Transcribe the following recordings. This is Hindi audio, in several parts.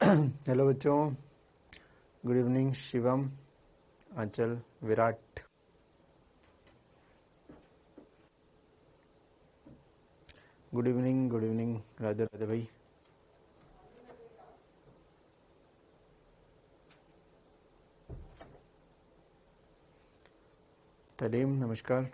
हेलो बच्चों, गुड इवनिंग शिवम, आंचल, विराट। गुड इवनिंग राधे राधे भाई। तलीम नमस्कार।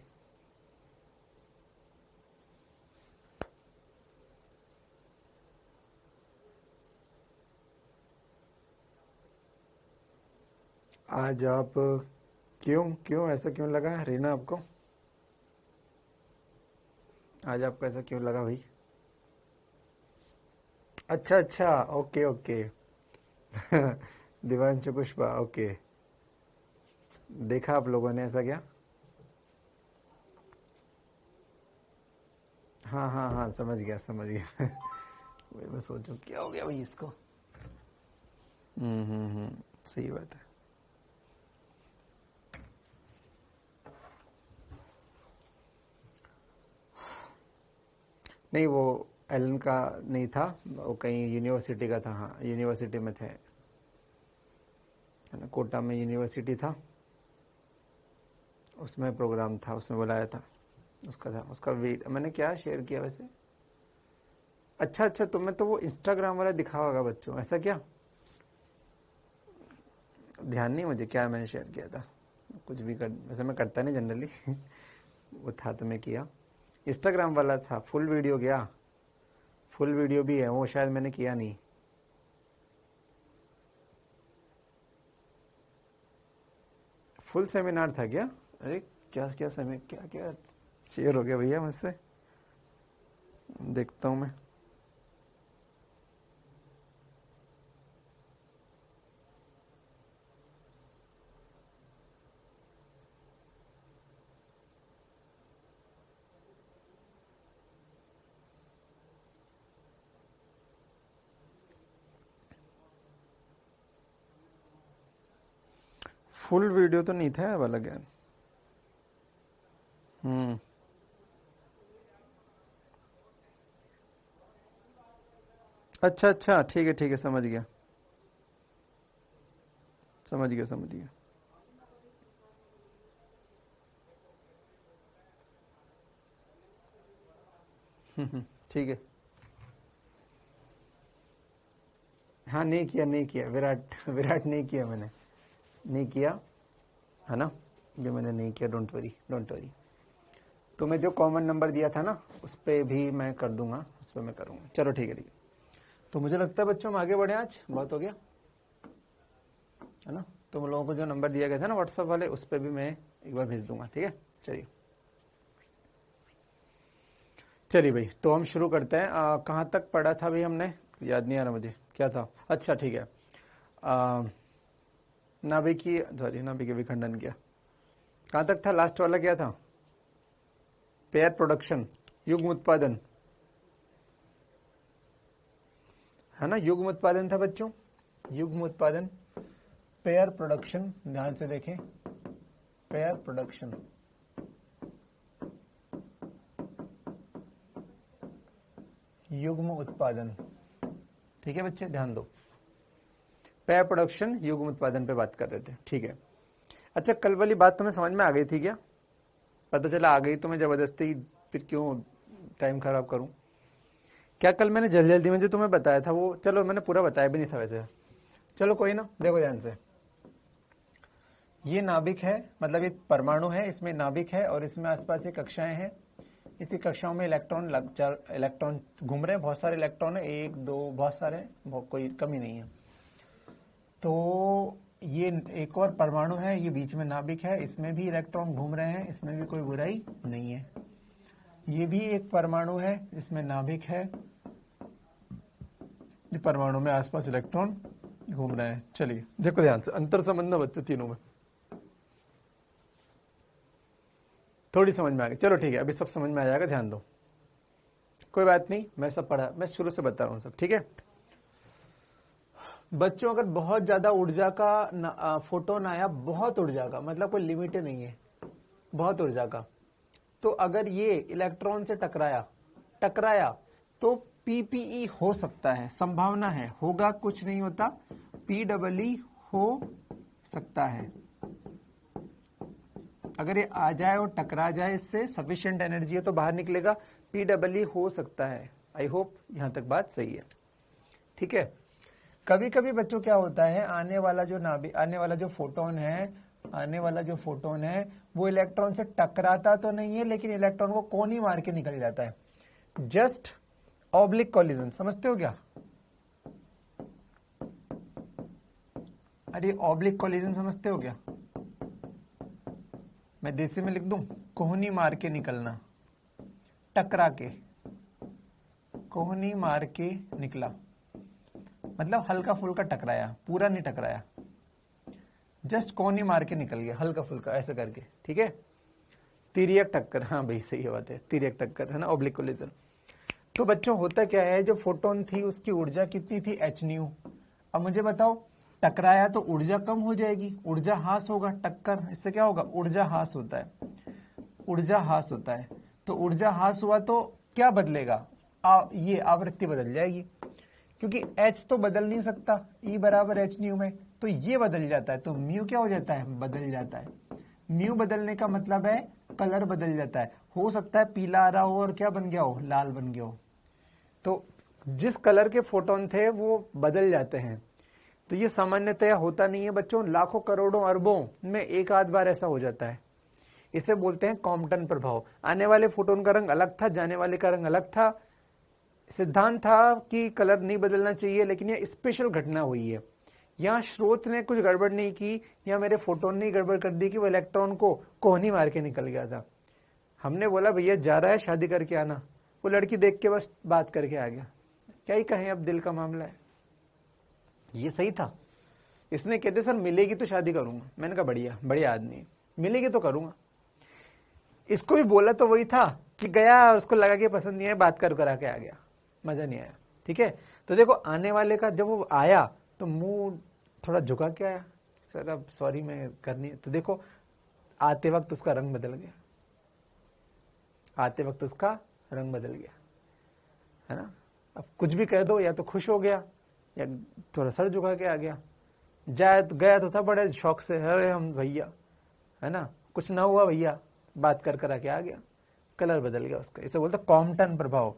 आज आप क्यों ऐसा क्यों लगा रीना आपको? आज आपको ऐसा क्यों लगा भाई? अच्छा, ओके। दिवांशु पुष्पा, ओके। देखा आप लोगों ने ऐसा क्या? हाँ, समझ गया। मैं सोचूं क्या हो गया भाई इसको। सही बात है। नहीं, वो एलन का नहीं था, वो कहीं यूनिवर्सिटी का था। हाँ, यूनिवर्सिटी में थे, है ना, कोटा में यूनिवर्सिटी था, उसमें प्रोग्राम था, उसमें बुलाया था। उसका था, उसका मैंने क्या शेयर किया वैसे? अच्छा, तुम्हें तो वो इंस्टाग्राम वाला दिखा होगा बच्चों, ऐसा क्या? ध्यान नहीं मुझे क्या मैंने शेयर किया था। कुछ भी कर, वैसे मैं करता नहीं जनरली। वो था तो मैं किया। इंस्टाग्राम वाला था, फुल वीडियो गया, फुल वीडियो भी है वो, शायद मैंने किया नहीं। फुल सेमिनार था क्या? अरे क्या समय, क्या शेयर हो गया भैया मुझसे। देखता हूँ मैं। फुल वीडियो तो नहीं था ये वाला ज्ञान। हम्म अच्छा, ठीक है, समझ गया। ठीक है। हाँ, नहीं किया विराट नहीं किया मैंने, नहीं किया, है ना। जो मैंने नहीं किया, डोंट वरी। तुम्हें जो कॉमन नंबर दिया था ना, उस पर भी मैं कर दूंगा, उस पर मैं करूंगा। चलो ठीक है। तो मुझे लगता है बच्चों हम आगे बढ़े, आज बहुत हो गया, है ना। तुम लोगों को जो नंबर दिया गया था ना व्हाट्सएप वाले, उस पर भी मैं एक बार भेज दूंगा, ठीक है। चलिए भाई, तो हम शुरू करते हैं। कहाँ तक पढ़ा था भाई हमने? याद नहीं आ रहा मुझे, क्या था? अच्छा ठीक है। नाभिकीय विखंडन किया। कहाँ तक था? लास्ट वाला क्या था? पेयर प्रोडक्शन, युग्म उत्पादन, है ना। युग्म उत्पादन था बच्चों, युग्म उत्पादन, पेयर प्रोडक्शन। ध्यान से देखें, पेयर प्रोडक्शन, युग्म उत्पादन। ठीक है बच्चे, ध्यान दो, पेयर प्रोडक्शन युग्म उत्पादन पे बात कर रहे थे, ठीक है। अच्छा, कल वाली बात तुम्हें समझ में आ गई थी क्या? पता चला आ गई तो मैं जबरदस्ती फिर क्यों टाइम खराब करूं? क्या कल मैंने जल्दी में जो तुम्हें बताया था वो, चलो मैंने पूरा बताया भी नहीं था वैसे, चलो कोई ना, देखो ध्यान से। ये नाभिक है, मतलब ये परमाणु है, इसमें नाभिक है और इसमें आसपास ये कक्षाएं हैं। इसी कक्षाओं में इलेक्ट्रॉन घूम रहे हैं, बहुत सारे इलेक्ट्रॉन है, एक दो बहुत सारे, कोई कमी नहीं है। तो ये एक और परमाणु है, ये बीच में नाभिक है, इसमें भी इलेक्ट्रॉन घूम रहे हैं, इसमें भी कोई बुराई नहीं है। ये भी एक परमाणु है, इसमें नाभिक है, ये परमाणु में आसपास इलेक्ट्रॉन घूम रहे हैं। चलिए देखो ध्यान से, अंतर समझना बच्चे तीनों में, थोड़ी समझ में आ गई। चलो ठीक है, अभी सब समझ में आ जाएगा, ध्यान दो, कोई बात नहीं, मैं सब पढ़ा, मैं शुरू से बता रहा हूँ सब, ठीक है बच्चों। अगर बहुत ज्यादा ऊर्जा का फोटोन आया, बहुत ऊर्जा का, मतलब कोई लिमिट नहीं है, बहुत ऊर्जा का, तो अगर ये इलेक्ट्रॉन से टकराया तो PPE हो सकता है, संभावना है, होगा कुछ नहीं होता, PEE हो सकता है। अगर ये आ जाए और टकरा जाए इससे, सफिशिएंट एनर्जी है तो बाहर निकलेगा, PEE हो सकता है। आई होप यहां तक बात सही है, ठीक है। कभी कभी बच्चों क्या होता है, आने वाला जो फोटोन है वो इलेक्ट्रॉन से टकराता तो नहीं है, लेकिन इलेक्ट्रॉन को कोन ही मार के निकल जाता है। जस्ट ऑब्लिक कॉलिजन, समझते हो क्या? अरे ऑब्लिक कॉलिजन समझते हो क्या? मैं देसी में लिख दूं, कोहनी मार के निकलना, टकरा के, कोहनी मार के निकला, मतलब हल्का फुल्का टकराया, पूरा नहीं टकराया, जस्ट कोहनी मार के निकल गया, हल्का फुल्का ऐसे करके, ठीक है। तिर्यक टक्कर, हाँ भाई सही बात है, तिर्यक टक्कर है ना, ऑब्लिक कोलिजन। तो बच्चों होता क्या है, जो फोटोन थी उसकी ऊर्जा कितनी थी, h न्यू। अब मुझे बताओ, टकराया तो ऊर्जा कम हो जाएगी, ऊर्जा हास होगा, टक्कर इससे क्या होगा, ऊर्जा हास होता है, ऊर्जा हास होता है। तो ऊर्जा हास हुआ तो क्या बदलेगा, ये आवृत्ति बदल जाएगी, क्योंकि h तो बदल नहीं सकता, E बराबर h न्यू में, तो ये बदल जाता है, तो म्यू क्या हो जाता है, बदल जाता है। म्यू बदलने का मतलब है कलर बदल जाता है, हो सकता है पीला आ रहा हो और क्या बन गया हो, लाल बन गया हो। तो जिस कलर के फोटोन थे वो बदल जाते हैं। तो ये सामान्यतया होता नहीं है बच्चों, लाखों करोड़ों अरबों में एक आध बार ऐसा हो जाता है। इसे बोलते हैं कॉम्पटन प्रभाव। आने वाले फोटोन का रंग अलग था, जाने वाले का रंग अलग था। सिद्धांत था कि कलर नहीं बदलना चाहिए, लेकिन यह स्पेशल घटना हुई है। यहाँ स्रोत ने कुछ गड़बड़ नहीं की, या मेरे फोटोन ने गड़बड़ कर दी कि वो इलेक्ट्रॉन को कोहनी मार के निकल गया था। हमने बोला भैया जा रहा है शादी करके आना, वो लड़की देख के बस बात करके आ गया, क्या ही कहें, अब दिल का मामला है। ये सही था। इसने कहते सर मिलेगी तो शादी करूंगा, मैंने कहा बढ़िया बढ़िया आदमी, मिलेगी तो करूंगा। इसको भी बोला तो वही था कि गया, उसको लगा कि पसंद नहीं है, बात कर करा के आ गया, मजा नहीं आया, ठीक है। तो देखो आने वाले का जब वो आया तो मुंह थोड़ा झुका के आया, सर अब सॉरी मैं करनी है। तो देखो आते वक्त उसका रंग बदल गया, आते वक्त उसका रंग बदल गया, है ना। अब कुछ भी कह दो, या तो खुश हो गया या थोड़ा सर झुका के आ गया। गया तो था बड़े शौक से, अरे हम भैया, है ना, कुछ ना हुआ भैया, बात कर कर आके आ गया, कलर बदल गया उसका। इसे बोलते कॉम्पटन प्रभाव।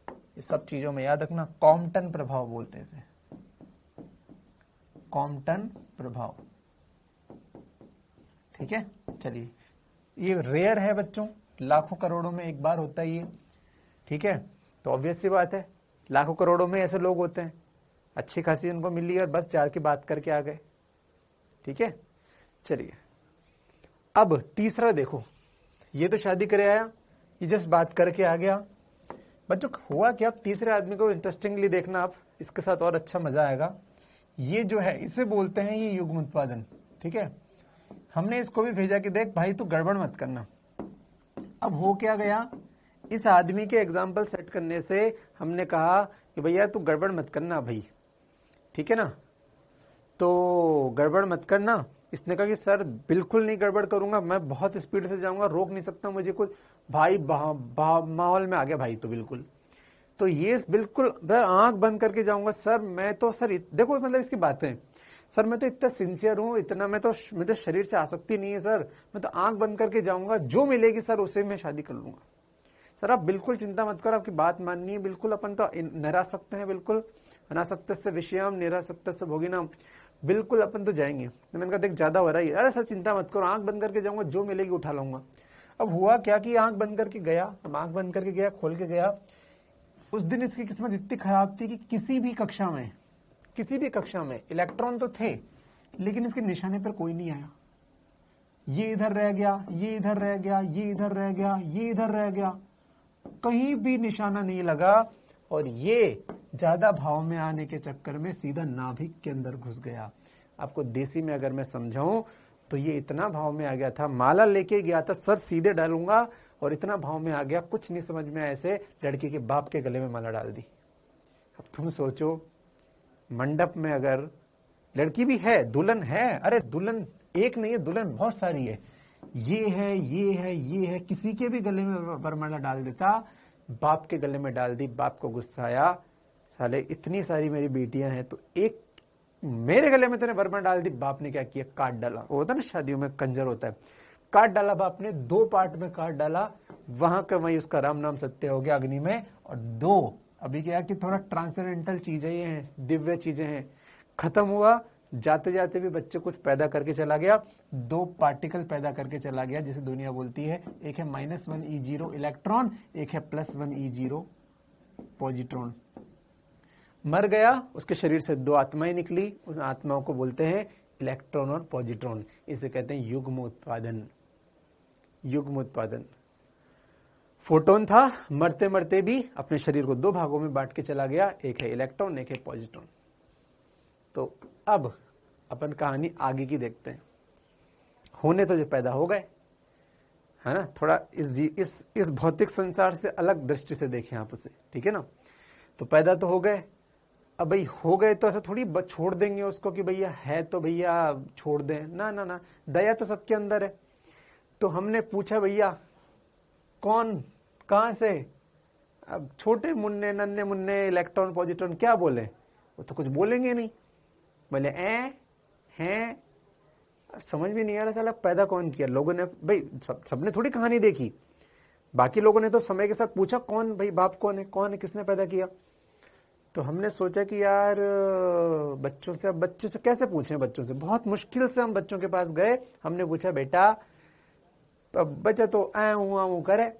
ये सब चीजों में याद रखना, कॉम्पटन प्रभाव बोलते हैं इसे, कॉम्पटन प्रभाव, ठीक है। चलिए, ये रेयर है बच्चों, लाखों करोड़ों में एक बार होता है ये, ठीक है। तो ऑब्वियस सी बात है, लाखों करोड़ों में ऐसे लोग होते हैं, अच्छी खासी उनको मिली और बस जाके बात करके आ गए, ठीक है। चलिए अब तीसरा देखो, ये तो शादी करे आया, ये जस्ट बात करके आ गया। बच्चों हुआ क्या, अब तीसरे आदमी को इंटरेस्टिंगली देखना आप, इसके साथ और अच्छा मजा आएगा। ये जो है इसे बोलते हैं ये युग्म उत्पादन, ठीक है। हमने इसको भी भेजा कि देख भाई तू गड़बड़ मत करना। अब हो क्या गया, इस आदमी के एग्जाम्पल सेट करने से हमने कहा कि भैया तू गड़बड़ मत करना भाई, ठीक है ना, तो गड़बड़ मत करना। इसने कहा कि सर बिल्कुल नहीं गड़बड़ करूंगा, मैं बहुत स्पीड से जाऊंगा, रोक नहीं सकता मुझे कुछ। भाई माहौल में आ गया भाई, तो बिल्कुल, तो ये बिल्कुल आंख बंद करके जाऊंगा सर, मैं तो सर देखो मतलब इसकी बातें, सर मैं तो इतना सिंसियर हूं, इतना मैं तो शरीर से आसक्ति नहीं है सर, मैं तो आंख बंद करके जाऊंगा, जो मिलेगी सर उसे मैं शादी कर लूंगा। सर आप बिल्कुल चिंता मत करो, आपकी बात माननी है, बिल्कुल अपन तो निरासक्त हैं, बिल्कुल अनासक्त से विषयम निरासक्त से भोगिनाम, बिल्कुल अपन तो जाएंगे। तो मैंने कहा देख ज्यादा हो रहा है, अरे सर चिंता मत करो, आंख बंद करके जाऊंगा, जो मिलेगी उठा लाऊंगा। अब हुआ क्या कि आंख बंद करके गया, अब आंख बंद करके गया, खोल के गया। उस दिन इसकी किस्मत इतनी खराब थी कि किसी भी कक्षा में इलेक्ट्रॉन तो थे, लेकिन इसके निशाने पर कोई नहीं आया। ये इधर रह गया, ये इधर रह गया, ये इधर रह गया, ये इधर रह गया, कहीं भी निशाना नहीं लगा। और ये ज्यादा भाव में आने के चक्कर में सीधा नाभिक के अंदर घुस गया। आपको देसी में अगर मैं समझाऊं तो ये इतना भाव में आ गया था, माला लेके गया था, सर सीधे डालूंगा, और इतना भाव में आ गया, कुछ नहीं समझ में, ऐसे लड़की के बाप के गले में माला डाल दी। अब तुम सोचो, मंडप में अगर लड़की भी है, दुल्हन है, अरे दुल्हन एक नहीं है, दुल्हन बहुत सारी है, ये है, ये है, ये है, किसी के भी गले में वरमाला डाल देता बाप के गले में डाल दी, बाप को गुस्सा आया, साले इतनी सारी मेरी बेटियां हैं तो एक मेरे गले में तूने वरमाला डाल दी। बाप ने क्या किया, काट डाला। वो होता है ना शादियों में कंजर होता है, काट डाला बाप ने, 2 पार्ट में काट डाला। वहां का वही उसका राम नाम सत्य हो गया अग्नि में। और 2 अभी क्या कि थोड़ा ट्रांसेंडेंटल चीजें ये हैं, दिव्य चीजें हैं, खत्म हुआ। जाते जाते भी बच्चे कुछ पैदा करके चला गया, 2 पार्टिकल पैदा करके चला गया जिसे दुनिया बोलती है, एक है -1 E0 इलेक्ट्रॉन, एक है +1 E0 पॉजिट्रॉन। मर गया, उसके शरीर से 2 आत्माएं निकली, उन आत्माओं को बोलते हैं इलेक्ट्रॉन और पॉजिट्रॉन। इसे कहते हैं युग्म उत्पादन। युग्म उत्पादन। फोटोन था, मरते मरते भी अपने शरीर को 2 भागों में बांट के चला गया, एक है इलेक्ट्रॉन, एक है पॉजिट्रॉन। तो अब अपन कहानी आगे की देखते हैं। होने तो जो पैदा हो गए, है ना, थोड़ा इस भौतिक संसार से अलग दृष्टि से देखें आप उसे, ठीक है ना। तो पैदा तो हो गए, अब भाई हो गए तो ऐसा थोड़ी छोड़ देंगे उसको कि भैया है तो भैया छोड़ दें, ना ना ना, दया तो सबके अंदर है। तो हमने पूछा भैया कौन कहां से, अब छोटे मुन्ने नन्हे मुन्ने इलेक्ट्रॉन पॉजिट्रॉन क्या बोले, वो तो कुछ बोलेंगे नहीं, बोले हैं, समझ भी नहीं आ रहा साला पैदा कौन किया। लोगों ने भाई सबने थोड़ी कहानी देखी, बाकी लोगों ने तो समय के साथ पूछा कौन भाई बाप कौन है, किसने पैदा किया। तो हमने सोचा कि यार बच्चों से कैसे पूछें, बच्चों से बहुत मुश्किल से हम बच्चों के पास गए, हमने पूछा बेटा, बच्चा तो ऊ करे।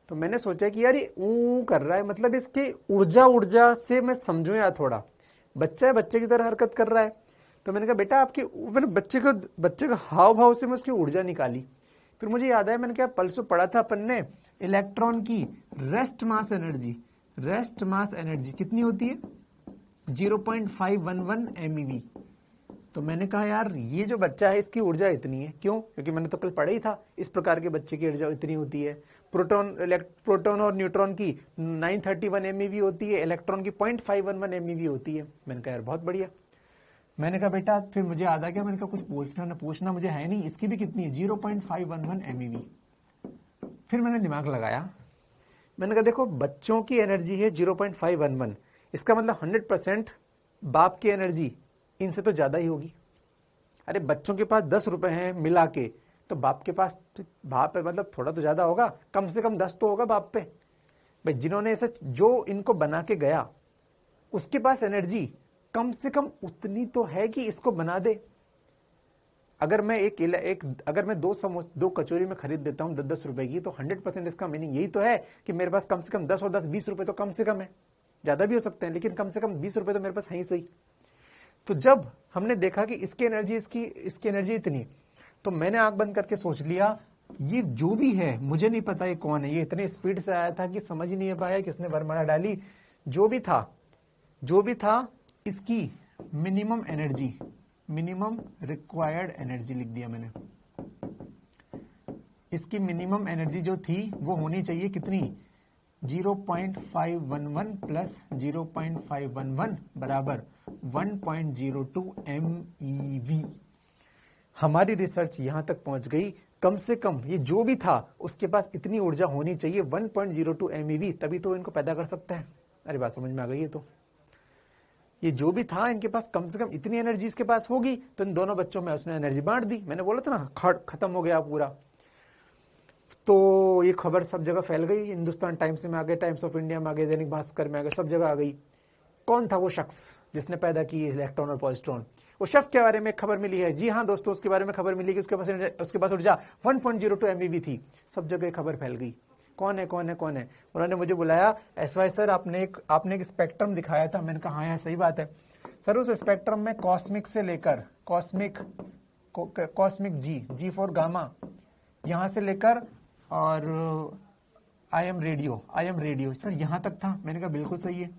तो मैंने सोचा कि यार ये ऊ कर रहा है, मतलब इसकी ऊर्जा से मैं समझूं यार, थोड़ा बच्चा है, बच्चे की तरह हरकत कर रहा है। तो मैंने कहा बेटा आपकी, मैंने बच्चे का हाव भाव से मैं उसकी ऊर्जा निकाली। फिर मुझे याद आया, मैंने क्या परसों पढ़ा था अपन ने, इलेक्ट्रॉन की रेस्ट मास एनर्जी कितनी होती है, 0.511 MeV। तो मैंने कहा यार ये जो बच्चा है इसकी ऊर्जा इतनी है, क्यों, क्योंकि मैंने तो कल पढ़ा ही था इस प्रकार के बच्चे की ऊर्जा इतनी होती है। प्रोटॉन और न्यूट्रॉन की 931 MeV होती है, इलेक्ट्रॉन की 0.511 MeV होती है। मैंने कहा यार बहुत बढ़िया। मैंने कहा बेटा, फिर मुझे याद आ गया, मैंने कहा कुछ पूछना मुझे है नहीं, इसकी भी कितनी है, 0.511 MeV। फिर मैंने दिमाग लगाया, मैंने कहा देखो बच्चों की एनर्जी है 0.511, इसका मतलब 100% बाप की एनर्जी इनसे तो ज्यादा ही होगी। अरे बच्चों के पास 10 रुपए हैं मिला के, तो बाप के पास बाप है, मतलब थोड़ा तो ज्यादा होगा, कम से कम 10 तो होगा बाप पे। भाई जिन्होंने ऐसा जो इनको बना के गया उसके पास एनर्जी कम से कम उतनी तो है कि इसको बना दे। अगर मैं अगर मैं 2 कचौरी में खरीद देता हूं 10-10 रुपए की, तो 100% इसका मीनिंग यही तो है कि मेरे पास कम से कम 10 और 10 20 रुपए तो कम से कम है, ज्यादा भी हो सकते हैं लेकिन कम से कम 20 रुपए तो मेरे पास है ही सही। तो जब हमने देखा कि इसकी एनर्जी इतनी, तो मैंने आंख बंद करके सोच लिया ये जो भी है, मुझे नहीं पता ये कौन है, ये इतने स्पीड से आया था कि समझ ही नहीं पाया किसने वरमाला डाली। जो भी था इसकी मिनिमम रिक्वायर्ड एनर्जी लिख दिया मैंने। इसकी मिनिमम एनर्जी जो थी वो होनी चाहिए कितनी, 0.511 प्लस 0.511 बराबर 1.02 MeV। हमारी रिसर्च यहां तक पहुंच गई, कम से कम ये जो भी था उसके पास इतनी ऊर्जा होनी चाहिए 1.02 MeV, तभी तो इनको पैदा कर सकता है। अरे बात समझ में आ गई है। तो ये जो भी था इनके पास कम से कम इतनी एनर्जी इसके पास होगी, तो इन दोनों बच्चों में उसने एनर्जी बांट दी। मैंने बोला था ना खत्म हो गया पूरा। तो ये खबर सब जगह फैल गई, हिंदुस्तान टाइम्स में आ गए, टाइम्स ऑफ इंडिया में आ गए, दैनिक भास्कर में आ गए, सब जगह आ गई। कौन था वो शख्स जिसने पैदा की इलेक्ट्रॉन और पॉजिट्रॉन? वो शख्स के बारे में खबर मिली है, जी हाँ दोस्तों, उसके बारे में खबर मिली कि उसके पास ऊर्जा 1.02 MeV थी। सब जगह खबर फैल गई, कौन है। उन्होंने मुझे बुलाया, SY सर आपने एक स्पेक्ट्रम दिखाया था। मैंने कहा हाँ यार सही बात है सर, उस स्पेक्ट्रम में कॉस्मिक से लेकर कॉस्मिक जी फॉर गामा, यहां से लेकर और आई एम रेडियो सर यहां तक था। मैंने कहा बिल्कुल सही है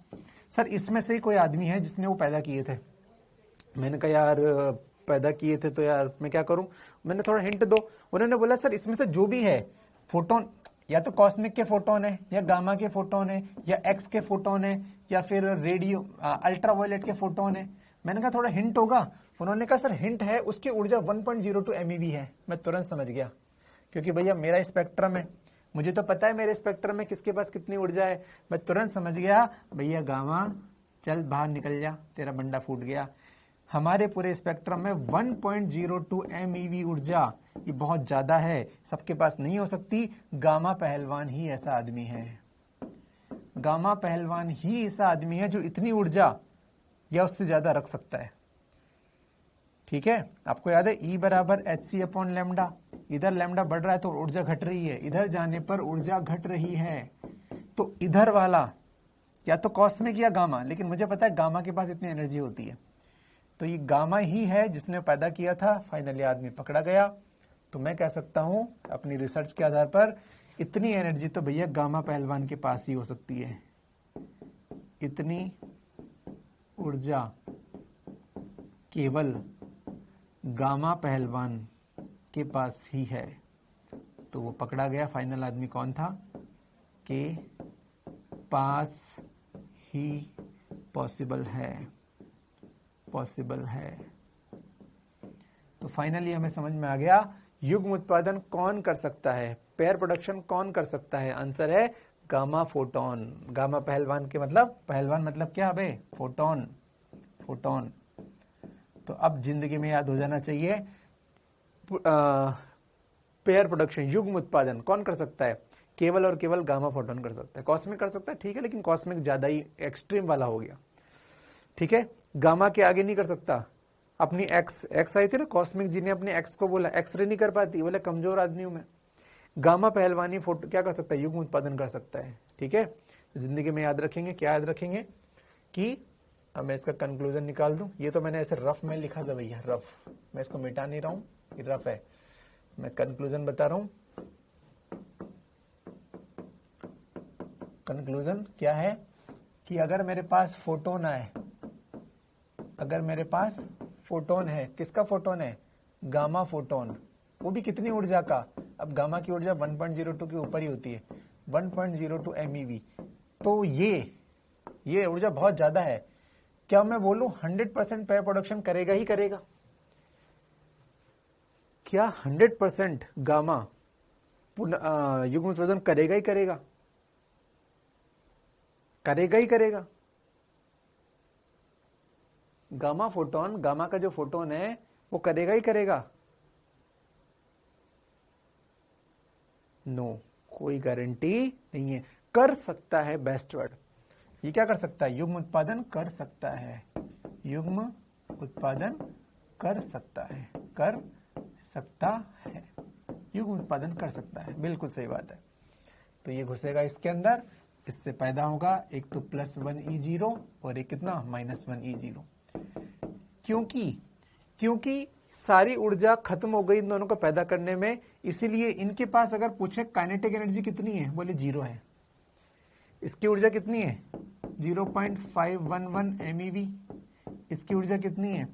सर, इसमें से ही कोई आदमी है जिसने वो पैदा किए थे। मैंने कहा यार पैदा किए थे तो यार मैं क्या करूं, मैंने थोड़ा हिंट दो। उन्होंने बोला सर इसमें से जो भी है फोटोन, या तो कॉस्मिक के फोटोन है, या गामा के फोटोन है, या एक्स के फोटोन है, या फिर रेडियो अल्ट्रावायलेट के फोटोन है। मैंने कहा थोड़ा हिंट होगा। उन्होंने कहा सर हिंट है, उसकी ऊर्जा 1.02 MeV है। मैं तुरंत समझ गया, क्योंकि भैया मेरा स्पेक्ट्रम है, मुझे तो पता है मेरे स्पेक्ट्रम में किसके पास कितनी ऊर्जा है, मैं तुरंत समझ गया भैया गामा चल बाहर निकल जा, तेरा बंडा फूट गया। हमारे पूरे स्पेक्ट्रम में 1.02 MeV ऊर्जा, ये बहुत ज्यादा है, सबके पास नहीं हो सकती। गामा पहलवान ही ऐसा आदमी है, गामा पहलवान ही ऐसा आदमी है जो इतनी ऊर्जा या उससे ज्यादा रख सकता है। ठीक है, आपको याद है E बराबर hc/λ, इधर लैम्डा बढ़ रहा है तो ऊर्जा घट रही है, इधर जाने पर ऊर्जा घट रही है। तो इधर वाला या तो कॉस्मिक या गामा, लेकिन मुझे पता है गामा के पास इतनी एनर्जी होती है, तो ये गामा ही है जिसने पैदा किया था। फाइनली आदमी पकड़ा गया। तो मैं कह सकता हूं अपनी रिसर्च के आधार पर इतनी एनर्जी तो भैया गामा पहलवान के पास ही हो सकती है, इतनी ऊर्जा केवल गामा पहलवान के पास ही है। तो वो पकड़ा गया। फाइनल आदमी कौन था? के पास ही पॉसिबल है, पॉसिबल है। तो फाइनली हमें समझ में आ गया युग्म उत्पादन कौन कर सकता है, पेयर प्रोडक्शन कौन कर सकता है। आंसर है गामा फोटोन। गामा पहलवान के मतलब, पहलवान मतलब क्या बे? Photon, photon. तो अब जिंदगी में याद हो जाना चाहिए, पेयर प्रोडक्शन युग्म उत्पादन कौन कर सकता है? केवल और केवल गामा फोटोन कर सकता है। कॉस्मिक कर सकता है, ठीक है, लेकिन कॉस्मिक ज्यादा ही एक्सट्रीम वाला हो गया। ठीक है, गामा के आगे नहीं कर सकता। अपनी एक्स आई थी ना, कॉस्मिक जी ने अपने एक्स को बोला एक्सरे नहीं कर पाती, बोले कमजोर आदमी हूं मैं। गामा पहलवानी फोटो क्या कर सकता है? युग्म उत्पादन कर सकता है। ठीक है, जिंदगी में याद रखेंगे, क्या याद रखेंगे कि अब मैं इसका कंक्लूजन निकाल दूं। ये तो मैंने ऐसे रफ में लिखा था भैया, रफ, मैं इसको मिटा नहीं रहा हूं, ये रफ है। मैं कंक्लूजन बता रहा हूं। कंक्लूजन क्या है कि अगर मेरे पास फोटोन आए, अगर मेरे पास फोटोन है, किसका फोटोन है? गामा फोटोन, वो भी कितनी ऊर्जा का? अब गामा की ऊर्जा 1.02 के ऊपर ही होती है, 1.02 MeV। तो ये ऊर्जा बहुत ज्यादा है। क्या मैं बोलूं 100% पेयर प्रोडक्शन करेगा ही करेगा? क्या 100% गामा युग्म उत्पादन करेगा ही करेगा? करेगा ही करेगा। गामा फोटोन, गामा का जो फोटोन है वो करेगा ही करेगा? नो, कोई गारंटी नहीं है। कर सकता है, बेस्ट वर्ड। ये क्या कर सकता है? युग्म उत्पादन कर सकता है, युग्म उत्पादन कर सकता है, कर सकता है, युग्म उत्पादन कर सकता है। बिल्कुल सही बात है। तो ये घुसेगा इसके अंदर, इससे पैदा होगा एक तो +1 E0 और एक कितना? -1 E0। क्योंकि सारी ऊर्जा खत्म हो गई इन दोनों को पैदा करने में, इसीलिए इनके पास अगर पूछे काइनेटिक एनर्जी कितनी है, बोले 0 है। इसकी ऊर्जा कितनी है? 0.511 MeV। इसकी ऊर्जा कितनी है?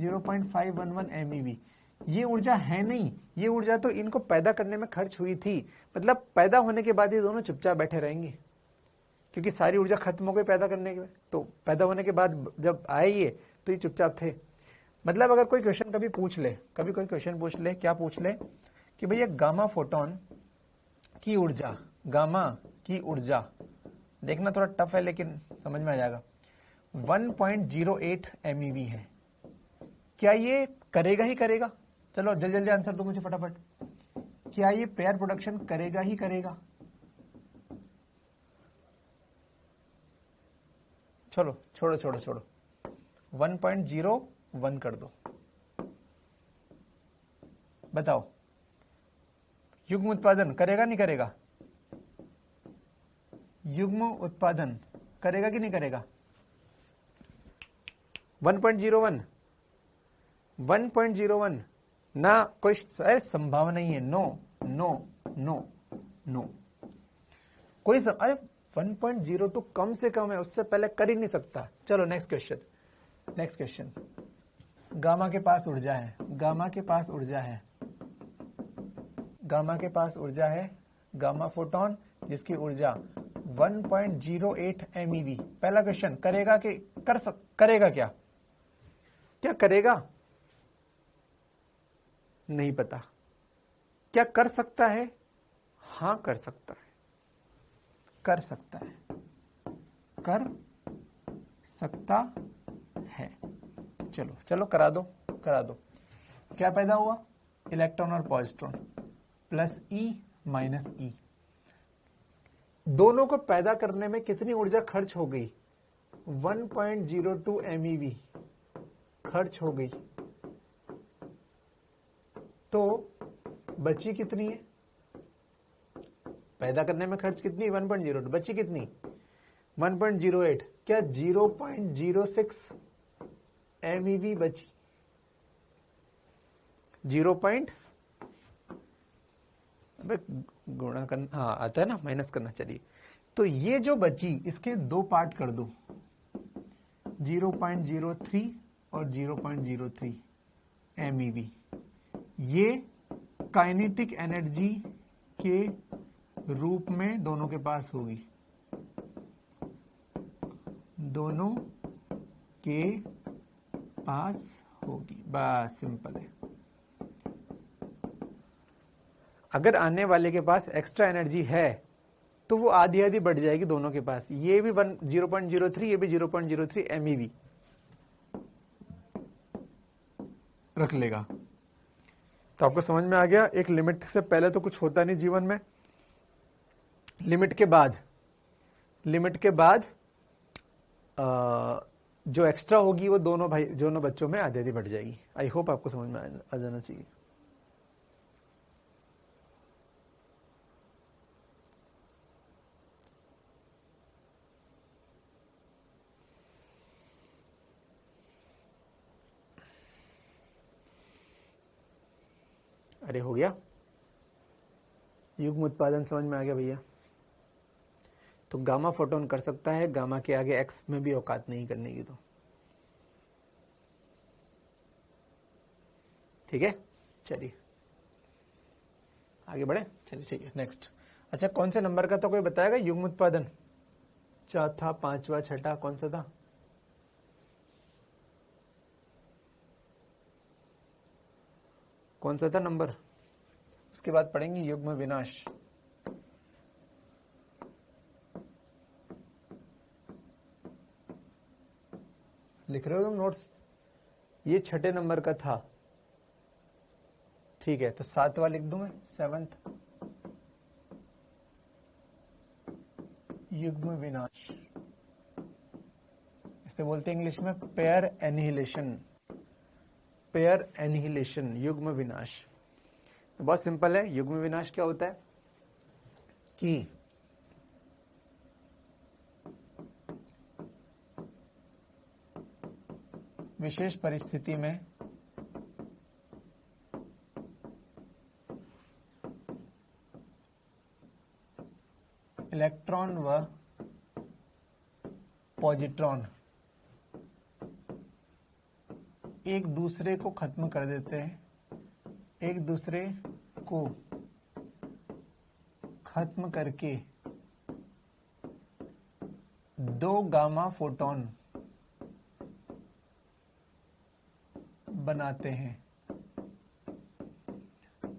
0.511 MeV। ये ऊर्जा है नहीं, ये ऊर्जा तो इनको पैदा करने में खर्च हुई थी। मतलब पैदा होने के बाद ये दोनों चुपचाप बैठे रहेंगे, क्योंकि सारी ऊर्जा खत्म हो गई पैदा करने के बाद। तो पैदा होने के बाद जब आए ये, तो ये चुपचाप थे। मतलब अगर कोई क्वेश्चन कभी पूछ ले, कभी कोई क्वेश्चन पूछ ले, क्या पूछ ले कि भैया गामा फोटोन की ऊर्जा, गामा की ऊर्जा, देखना थोड़ा टफ है लेकिन समझ में आ जाएगा, 1.08 MeV है। क्या ये करेगा ही करेगा? चलो जल्दी जल्दी आंसर दो मुझे फटाफट। क्या ये पेयर प्रोडक्शन करेगा ही करेगा? चलो छोड़ो छोड़ो छोड़ो, 1.01 कर दो। बताओ, युग्म उत्पादन करेगा नहीं करेगा? युग्म उत्पादन करेगा कि नहीं करेगा? 1.01 1.01 ना, कोई संभावना ही है। नो नो नो नो, कोई अरे 1.02 कम से कम है, उससे पहले कर ही नहीं सकता। चलो next question, next question. Gamma के पास ऊर्जा है, गामा के पास ऊर्जा है, गामा के पास ऊर्जा है, गामा फोटोन जिसकी ऊर्जा 1.08 MeV। पहला क्वेश्चन, करेगा कि करेगा? क्या करेगा? नहीं पता। क्या कर सकता है? हाँ कर सकता है, कर सकता है, कर सकता है। चलो चलो करा दो, करा दो। क्या पैदा हुआ? इलेक्ट्रॉन और पॉजिट्रॉन, प्लस ई माइनस ई। दोनों को पैदा करने में कितनी ऊर्जा खर्च हो गई? 1.02 MeV खर्च हो गई। तो बची कितनी है? पैदा करने में खर्च कितनी? 1.02। बची कितनी? 1.08। क्या 0.06 MeV बची? 0. अबे गुणा करना, हाँ आता है ना, माइनस करना। चलिए, तो ये जो बची इसके दो पार्ट कर दो, 0.03 और 0.03 MeV। ये काइनेटिक एनर्जी के रूप में दोनों के पास होगी, दोनों के पास होगी। बस सिंपल है। अगर आने वाले के पास एक्स्ट्रा एनर्जी है तो वो आधी आधी बढ़ जाएगी दोनों के पास। ये भी 0.03, ये भी 0.03 MeV रख लेगा। तो आपको समझ में आ गया, एक लिमिट से पहले तो कुछ होता नहीं जीवन में, लिमिट के बाद जो एक्स्ट्रा होगी वो दोनों बच्चों में आधी आधी बढ़ जाएगी। आई होप आपको समझ में आ जाना चाहिए। अरे हो गया, युग्म उत्पादन समझ में आ गया भैया। तो गामा फोटोन कर सकता है, गामा के आगे एक्स में भी औकात नहीं करने की। तो ठीक है, चलिए आगे बढ़े। चलिए ठीक है, नेक्स्ट। अच्छा, कौन से नंबर का तो कोई बताएगा युग्म उत्पादन? चौथा, पांचवा, छठा, कौन सा था? कौन सा था नंबर? उसके बाद पढ़ेंगे युग्म विनाश। लिख रहे हो तुम नोट्स? ये छठे नंबर का था, ठीक है। तो सातवां लिख दूं मैं, 7th युग्म विनाश। इसे बोलते हैं इंग्लिश में पेयर एनिहिलेशन, पेयर एनिहिलेशन, युग्म विनाश। तो बहुत सिंपल है। युग्म विनाश क्या होता है कि विशेष परिस्थिति में इलेक्ट्रॉन व पॉजिट्रॉन एक दूसरे को खत्म कर देते हैं, एक दूसरे को खत्म करके दो गामा फोटोन बनाते हैं।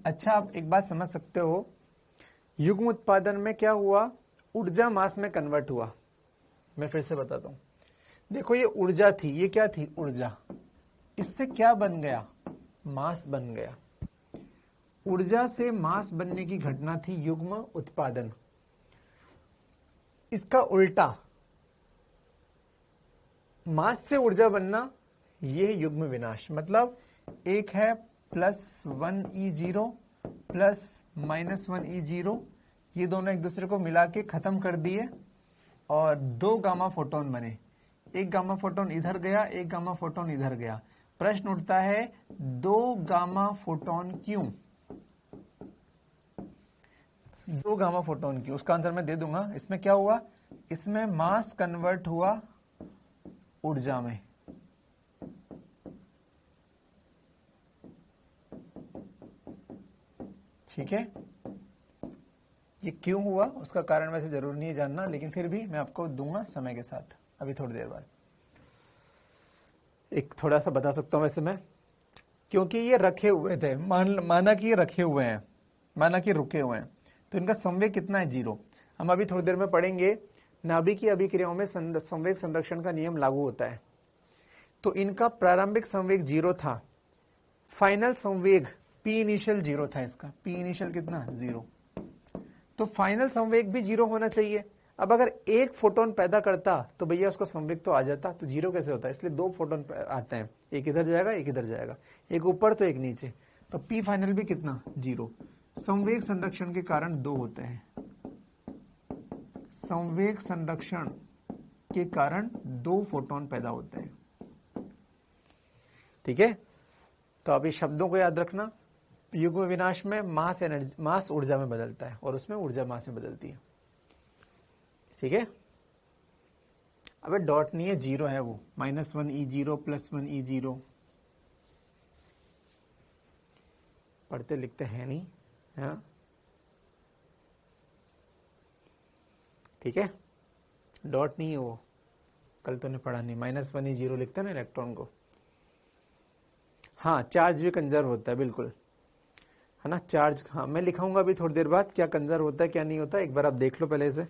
अच्छा, आप एक बात समझ सकते हो, युग्म उत्पादन में क्या हुआ? ऊर्जा मास में कन्वर्ट हुआ। मैं फिर से बताता हूं। देखो, ये ऊर्जा थी, ये क्या थी? ऊर्जा। इससे क्या बन गया? मास बन गया। ऊर्जा से मास बनने की घटना थी युग्म उत्पादन। इसका उल्टा, मास से ऊर्जा बनना, ये युग्म विनाश। मतलब एक है +1E0 प्लस -1E0, ये दोनों एक दूसरे को मिला के खत्म कर दिए और दो गामा फोटोन बने। एक गामा फोटोन इधर गया, एक गामा फोटोन इधर गया। प्रश्न उठता है, दो गामा फोटोन क्यों? दो गामा फोटोन क्यों? उसका आंसर मैं दे दूंगा। इसमें क्या हुआ? इसमें मास कन्वर्ट हुआ ऊर्जा में। ठीक है, ये क्यों हुआ उसका कारण वैसे जरूर नहीं जानना, लेकिन फिर भी मैं आपको दूंगा समय के साथ, अभी थोड़ी देर बाद। एक थोड़ा सा बता सकता हूं वैसे मैं, क्योंकि ये रखे हुए थे, माना कि ये रखे हुए हैं, माना कि रुके हुए हैं, तो इनका संवेग कितना है, 0। हम अभी थोड़ी देर में पढ़ेंगे नाभिकीय अभिक्रियाओं में संवेग संरक्षण का नियम लागू होता है। तो इनका प्रारंभिक संवेग 0 था, फाइनल संवेग पी इनिशियल 0 था, इसका पी इनिशियल कितना, 0। तो फाइनल संवेग भी 0 होना चाहिए। अब अगर एक फोटोन पैदा करता तो भैया उसका संवेग तो आ जाता, तो 0 कैसे होता है, इसलिए 2 फोटोन आते हैं, एक इधर जाएगा एक इधर जाएगा, एक ऊपर तो एक नीचे, तो पी फाइनल भी कितना, 0। संवेग संरक्षण के कारण 2 होते हैं, संवेग संरक्षण के कारण 2 फोटोन पैदा होते हैं। ठीक है, तो अभी शब्दों को याद रखना। युग्म विनाश में मास ऊर्जा में बदलता है और उसमें ऊर्जा मास में बदलती है। ठीक है, अबे डॉट नहीं है, 0 है वो, -1 E0 +1 E0। पढ़ते लिखते हैं नहीं, हाँ ठीक है, डॉट नहीं है वो, कल तो ने पढ़ा नहीं, -1 E0 लिखते हैं ना इलेक्ट्रॉन को। हाँ, चार्ज भी कंजर्व होता है, बिल्कुल है ना, चार्ज। हाँ, मैं लिखाऊंगा अभी थोड़ी देर बाद क्या कंजर्व होता है क्या नहीं होता, एक बार आप देख लो पहले से।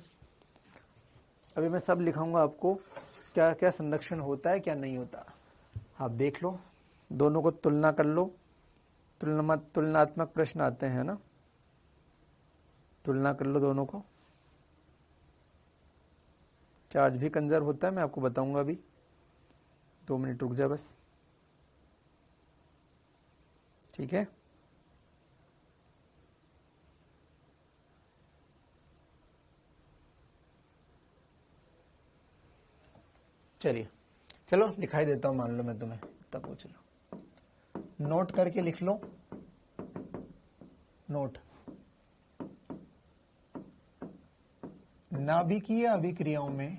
अभी मैं सब लिखाऊंगा आपको, क्या क्या संरक्षण होता है क्या नहीं होता, आप देख लो, दोनों को तुलना कर लो। तुलनात्मक प्रश्न आते हैं ना, तुलना कर लो दोनों को। चार्ज भी कंजर्व होता है, मैं आपको बताऊंगा अभी, 2 मिनट रुक जा बस। ठीक है, चलिए, चलो लिखाई देता हूं, मान लो मैं तुम्हें, तब पूछ लो, नोट करके लिख लो, नोट। नाभिकीय अभिक्रियाओं में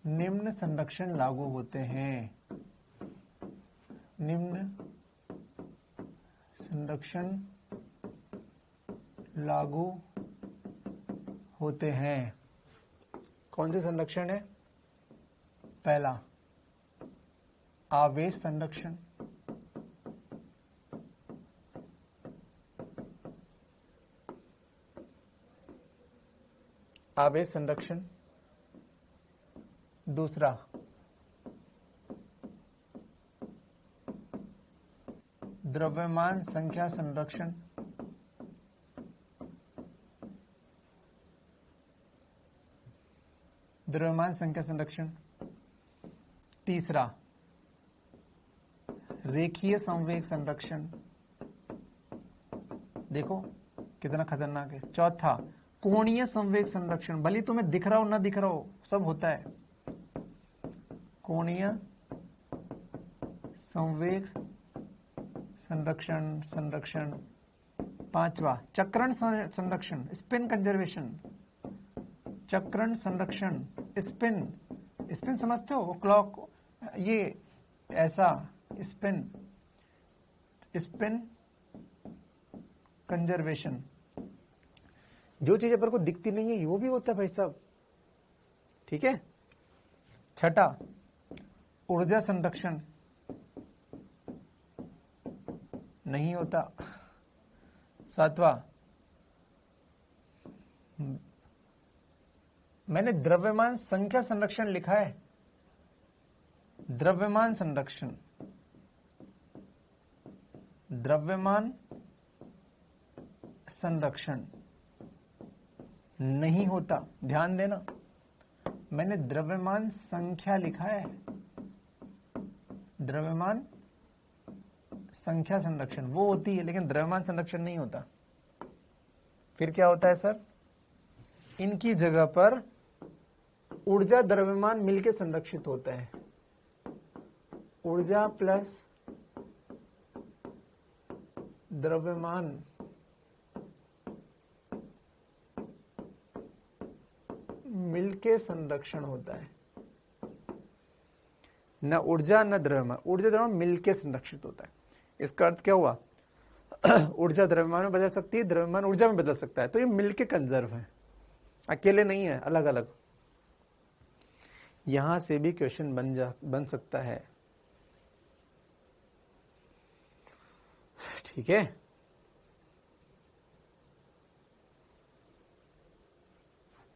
निम्न संरक्षण लागू होते हैं, निम्न संरक्षण लागू होते हैं। कौन से संरक्षण है, पहला आवेश संरक्षण, आवेश संरक्षण, दूसरा द्रव्यमान संख्या संरक्षण, द्रव्यमान संख्या संरक्षण, तीसरा रेखीय संवेग संरक्षण, देखो कितना खतरनाक है, चौथा कोणीय संवेग संरक्षण, भले तुम्हें दिख रहा हो ना दिख रहा हो, सब होता है, कोणीय संवेग संरक्षण, पांचवा चक्रण संरक्षण, स्पिन कंजर्वेशन, चक्रण संरक्षण, स्पिन समझते हो, क्लॉक, ये ऐसा स्पिन कंजर्वेशन, जो चीज पर को दिखती नहीं है वो भी होता है भाई साहब। ठीक है, छठा ऊर्जा संरक्षण, नहीं होता। सातवां मैंने द्रव्यमान संख्या संरक्षण लिखा है, द्रव्यमान संरक्षण, द्रव्यमान संरक्षण नहीं होता, ध्यान देना, मैंने द्रव्यमान संख्या लिखा है, द्रव्यमान संख्या संरक्षण वो होती है, लेकिन द्रव्यमान संरक्षण नहीं होता। फिर क्या होता है सर, इनकी जगह पर ऊर्जा द्रव्यमान मिलकर संरक्षित होता है, ऊर्जा प्लस द्रव्यमान मिलके संरक्षण होता है, न ऊर्जा न द्रव्यमान, ऊर्जा द्रव्यमान मिलके संरक्षित होता है। इसका अर्थ क्या हुआ, ऊर्जा द्रव्यमान में बदल सकती है, द्रव्यमान ऊर्जा में बदल सकता है, तो ये मिलके कंजर्व है, अकेले नहीं है, अलग अलग। यहां से भी क्वेश्चन बन सकता है, ठीक है,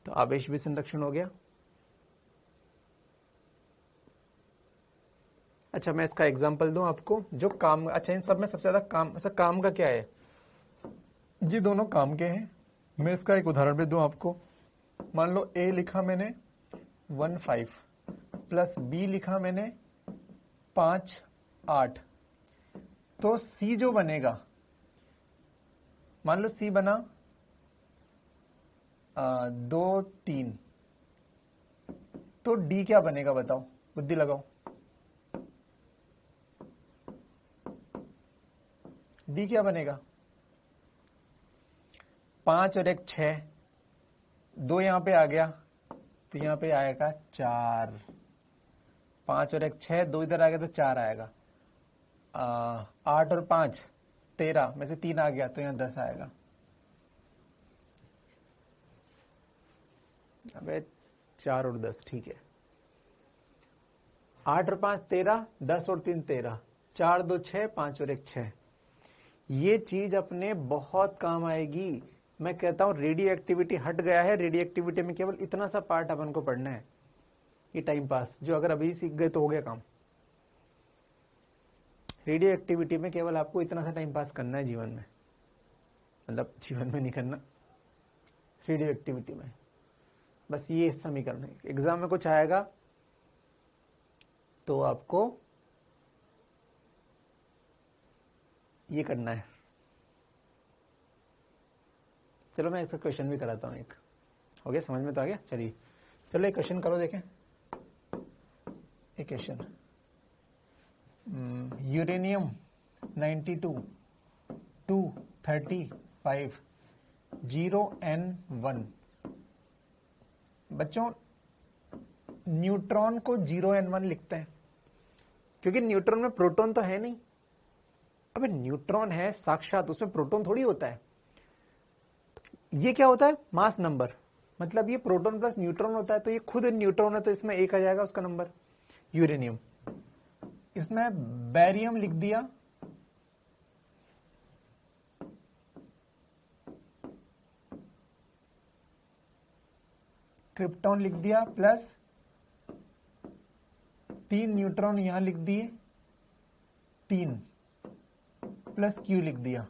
तो आवेश भी संरक्षण हो गया। अच्छा, मैं इसका एग्जांपल दूं आपको जो काम, अच्छा इन सब में सबसे ज्यादा काम, अच्छा काम का क्या है, ये दोनों काम के हैं। मैं इसका एक उदाहरण भी दूं आपको। मान लो ए लिखा मैंने 1.5 प्लस बी लिखा मैंने 5.8, तो सी जो बनेगा, मान लो सी बना 2.3, तो डी क्या बनेगा बताओ, बुद्धि लगाओ। डी क्या बनेगा, 5 और 1 6, 2 यहां पे आ गया तो यहां पे आएगा 4, 5 और 1 6, 2 इधर आ गया तो 4 आएगा। 8 और 5 13 में से 3 आ गया तो यहां 10 आएगा। अबे 4 और 10, ठीक है, 8 और 5 13, 10 और 3 13, 4 2 6, 5 और 1 6। ये चीज अपने बहुत काम आएगी। मैं कहता हूं रेडियो एक्टिविटी हट गया है, रेडियो एक्टिविटी में केवल इतना सा पार्ट अपन को पढ़ना है, ये टाइम पास, जो अगर अभी सीख गए तो हो गया काम। रेडियो एक्टिविटी में केवल आपको इतना सा टाइम पास करना है जीवन में, मतलब जीवन में नहीं करना, रेडियो एक्टिविटी में बस ये समीकरण है। एग्जाम में कुछ आएगा तो आपको ये करना है। चलो मैं इसका क्वेश्चन भी कराता हूं, एक हो गया, समझ में तो आ गया। चलिए चलो एक क्वेश्चन करो, देखें एक क्वेश्चन। Uranium 92 235 0N1। बच्चों न्यूट्रॉन को 0N1 लिखते हैं क्योंकि न्यूट्रॉन में प्रोटॉन तो है नहीं। अबे न्यूट्रॉन है साक्षात, उसमें प्रोटॉन थोड़ी होता है। ये क्या होता है, मास नंबर, मतलब ये प्रोटॉन प्लस न्यूट्रॉन होता है, तो ये खुद न्यूट्रॉन है तो इसमें 1 आ जाएगा उसका नंबर। यूरेनियम, इसमें बैरियम लिख दिया, क्रिप्टॉन लिख दिया, प्लस 3 न्यूट्रॉन यहां लिख दिए, 3 प्लस क्यू लिख दिया।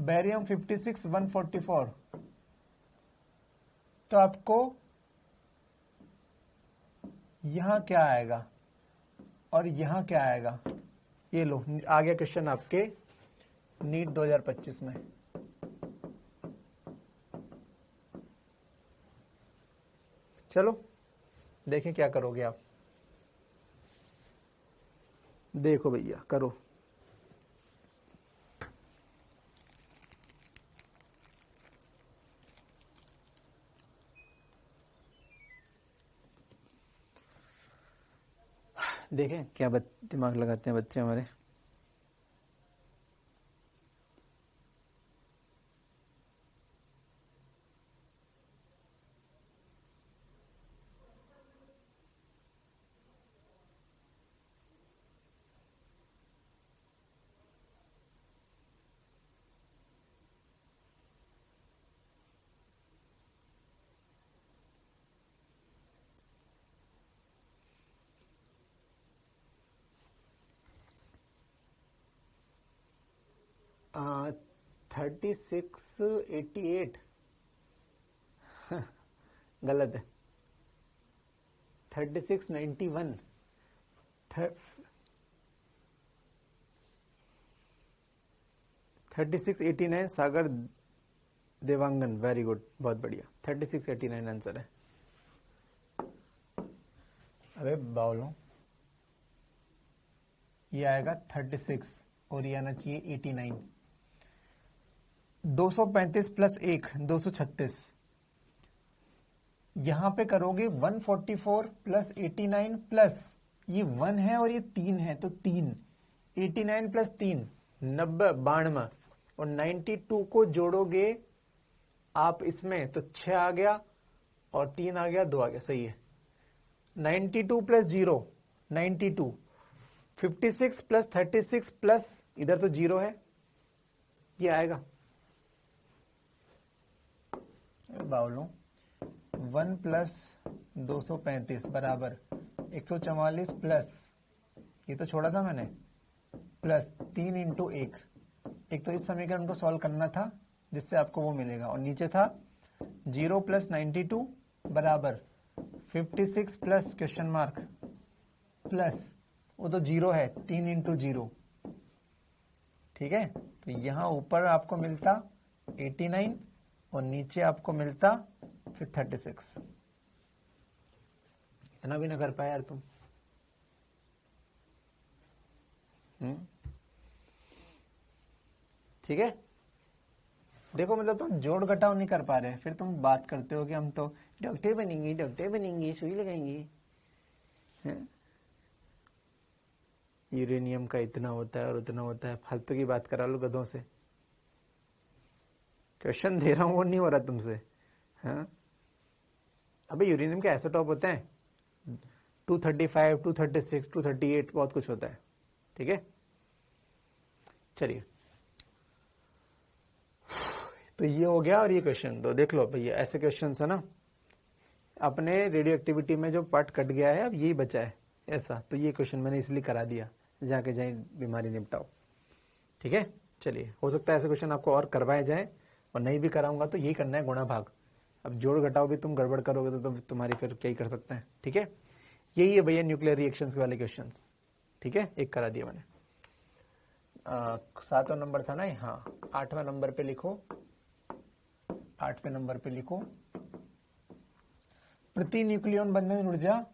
बैरियम 56 144, तो आपको यहां क्या आएगा और यहां क्या आएगा, ये लो आ गया क्वेश्चन आपके नीट 2025 में। चलो देखें क्या करोगे आप, देखो भैया करो। देखें क्या दिमाग लगाते हैं बच्चे हमारे। आ, 3688 गलत है, 3691 3689 सागर देवांगन, वेरी गुड, बहुत बढ़िया, 3689 आंसर है। अबे बावलों, ये आएगा 36 और ये आना चाहिए 89। 235 प्लस 1 236, यहां पे करोगे 144 प्लस 89 प्लस ये 1 है और ये 3 है तो 3, 89 प्लस 3 90 92, और 92 को जोड़ोगे आप इसमें तो 6 आ गया और 3 आ गया, 2 आ गया, सही है। 92 प्लस 0 92, 56 प्लस 36 प्लस इधर तो 0 है, ये आएगा बावलों 1 प्लस 235 बराबर 144 प्लस ये तो छोड़ा था मैंने प्लस 3 इंटू 1। एक तो इस समीकरण को सॉल्व करना था जिससे आपको वो मिलेगा, और नीचे था 0 प्लस 92 बराबर 56 प्लस क्वेश्चन मार्क प्लस वो तो 0 है 3 इंटू 0। ठीक है, तो यहां ऊपर आपको मिलता 89 और नीचे आपको मिलता फिर 36। इतना भी ना कर पाया यार तुम। ठीक है, देखो मतलब तुम जोड़ घटाव नहीं कर पा रहे, फिर तुम बात करते हो कि हम तो डॉक्टर बनेंगे सुई लगाएंगे। यूरेनियम का इतना होता है और उतना होता है, फालतू की बात करा लो गधों से। क्वेश्चन दे रहा हूं वो नहीं हो रहा तुमसे। हाँ, अबे यूरेनियम के आइसोटॉप होते हैं 235, 236, 238 बहुत कुछ होता है। ठीक है, चलिए तो ये हो गया। और ये क्वेश्चन तो देख लो भैया, ऐसे क्वेश्चन है ना, अपने रेडियो एक्टिविटी में जो पार्ट कट गया है अब यही बचा है ऐसा, तो ये क्वेश्चन मैंने इसलिए करा दिया, जाके जाए बीमारी निपटाओ। ठीक है, चलिए हो सकता है ऐसे क्वेश्चन आपको और करवाए जाए, और नहीं भी कराऊंगा तो यही करना है, गुणा भाग। अब जोड़ घटाओ भी तुम गड़बड़ करोगे तो तुम्हारी फिर क्या ही कर सकते हैं। ठीक है, यही है भैया न्यूक्लियर रिएक्शंस वाले क्वेश्चंस। ठीक है, एक करा दिया मैंने। 7वां नंबर था ना, हाँ 8वां नंबर पे लिखो, 8वें नंबर पे लिखो प्रति न्यूक्लियन बंधन ऊर्जा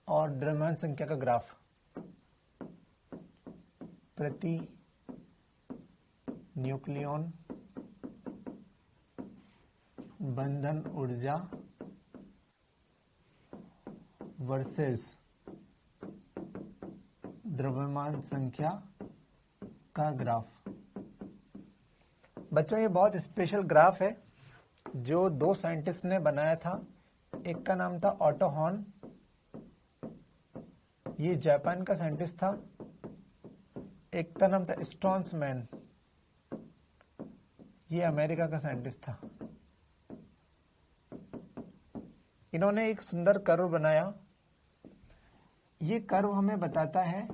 और द्रव्यमान संख्या का ग्राफ। प्रति न्यूक्लियन बंधन ऊर्जा वर्सेस द्रव्यमान संख्या का ग्राफ। बच्चों ये बहुत स्पेशल ग्राफ है जो दो साइंटिस्ट ने बनाया था। एक का नाम था ऑटो हॉर्न, ये जापान का साइंटिस्ट था। एक का नाम था स्ट्रॉन्समैन, ये अमेरिका का साइंटिस्ट था। इन्होंने एक सुंदर कर्व बनाया। ये कर्व हमें बताता है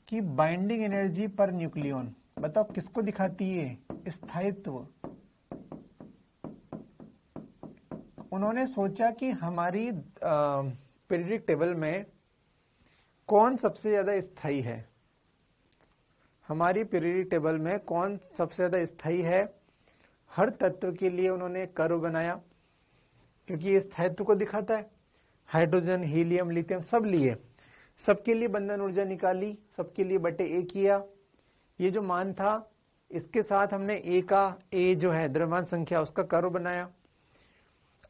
कि बाइंडिंग एनर्जी पर न्यूक्लियन, बताओ किसको दिखाती है? स्थायित्व। उन्होंने सोचा कि हमारी पीरियडिक टेबल में कौन सबसे ज्यादा स्थायी है, हमारी पीरियडिक टेबल में कौन सबसे ज्यादा स्थायी है। हर तत्व के लिए उन्होंने कर्व बनाया क्योंकि ये स्थायित्व को दिखाता है। हाइड्रोजन, हीलियम, लिथियम सब लिए, सबके लिए बंधन ऊर्जा निकाली, सबके लिए बटे ए किया। ये जो मान था इसके साथ हमने ए का, ए जो है द्रव्यमान संख्या, उसका कर्व बनाया।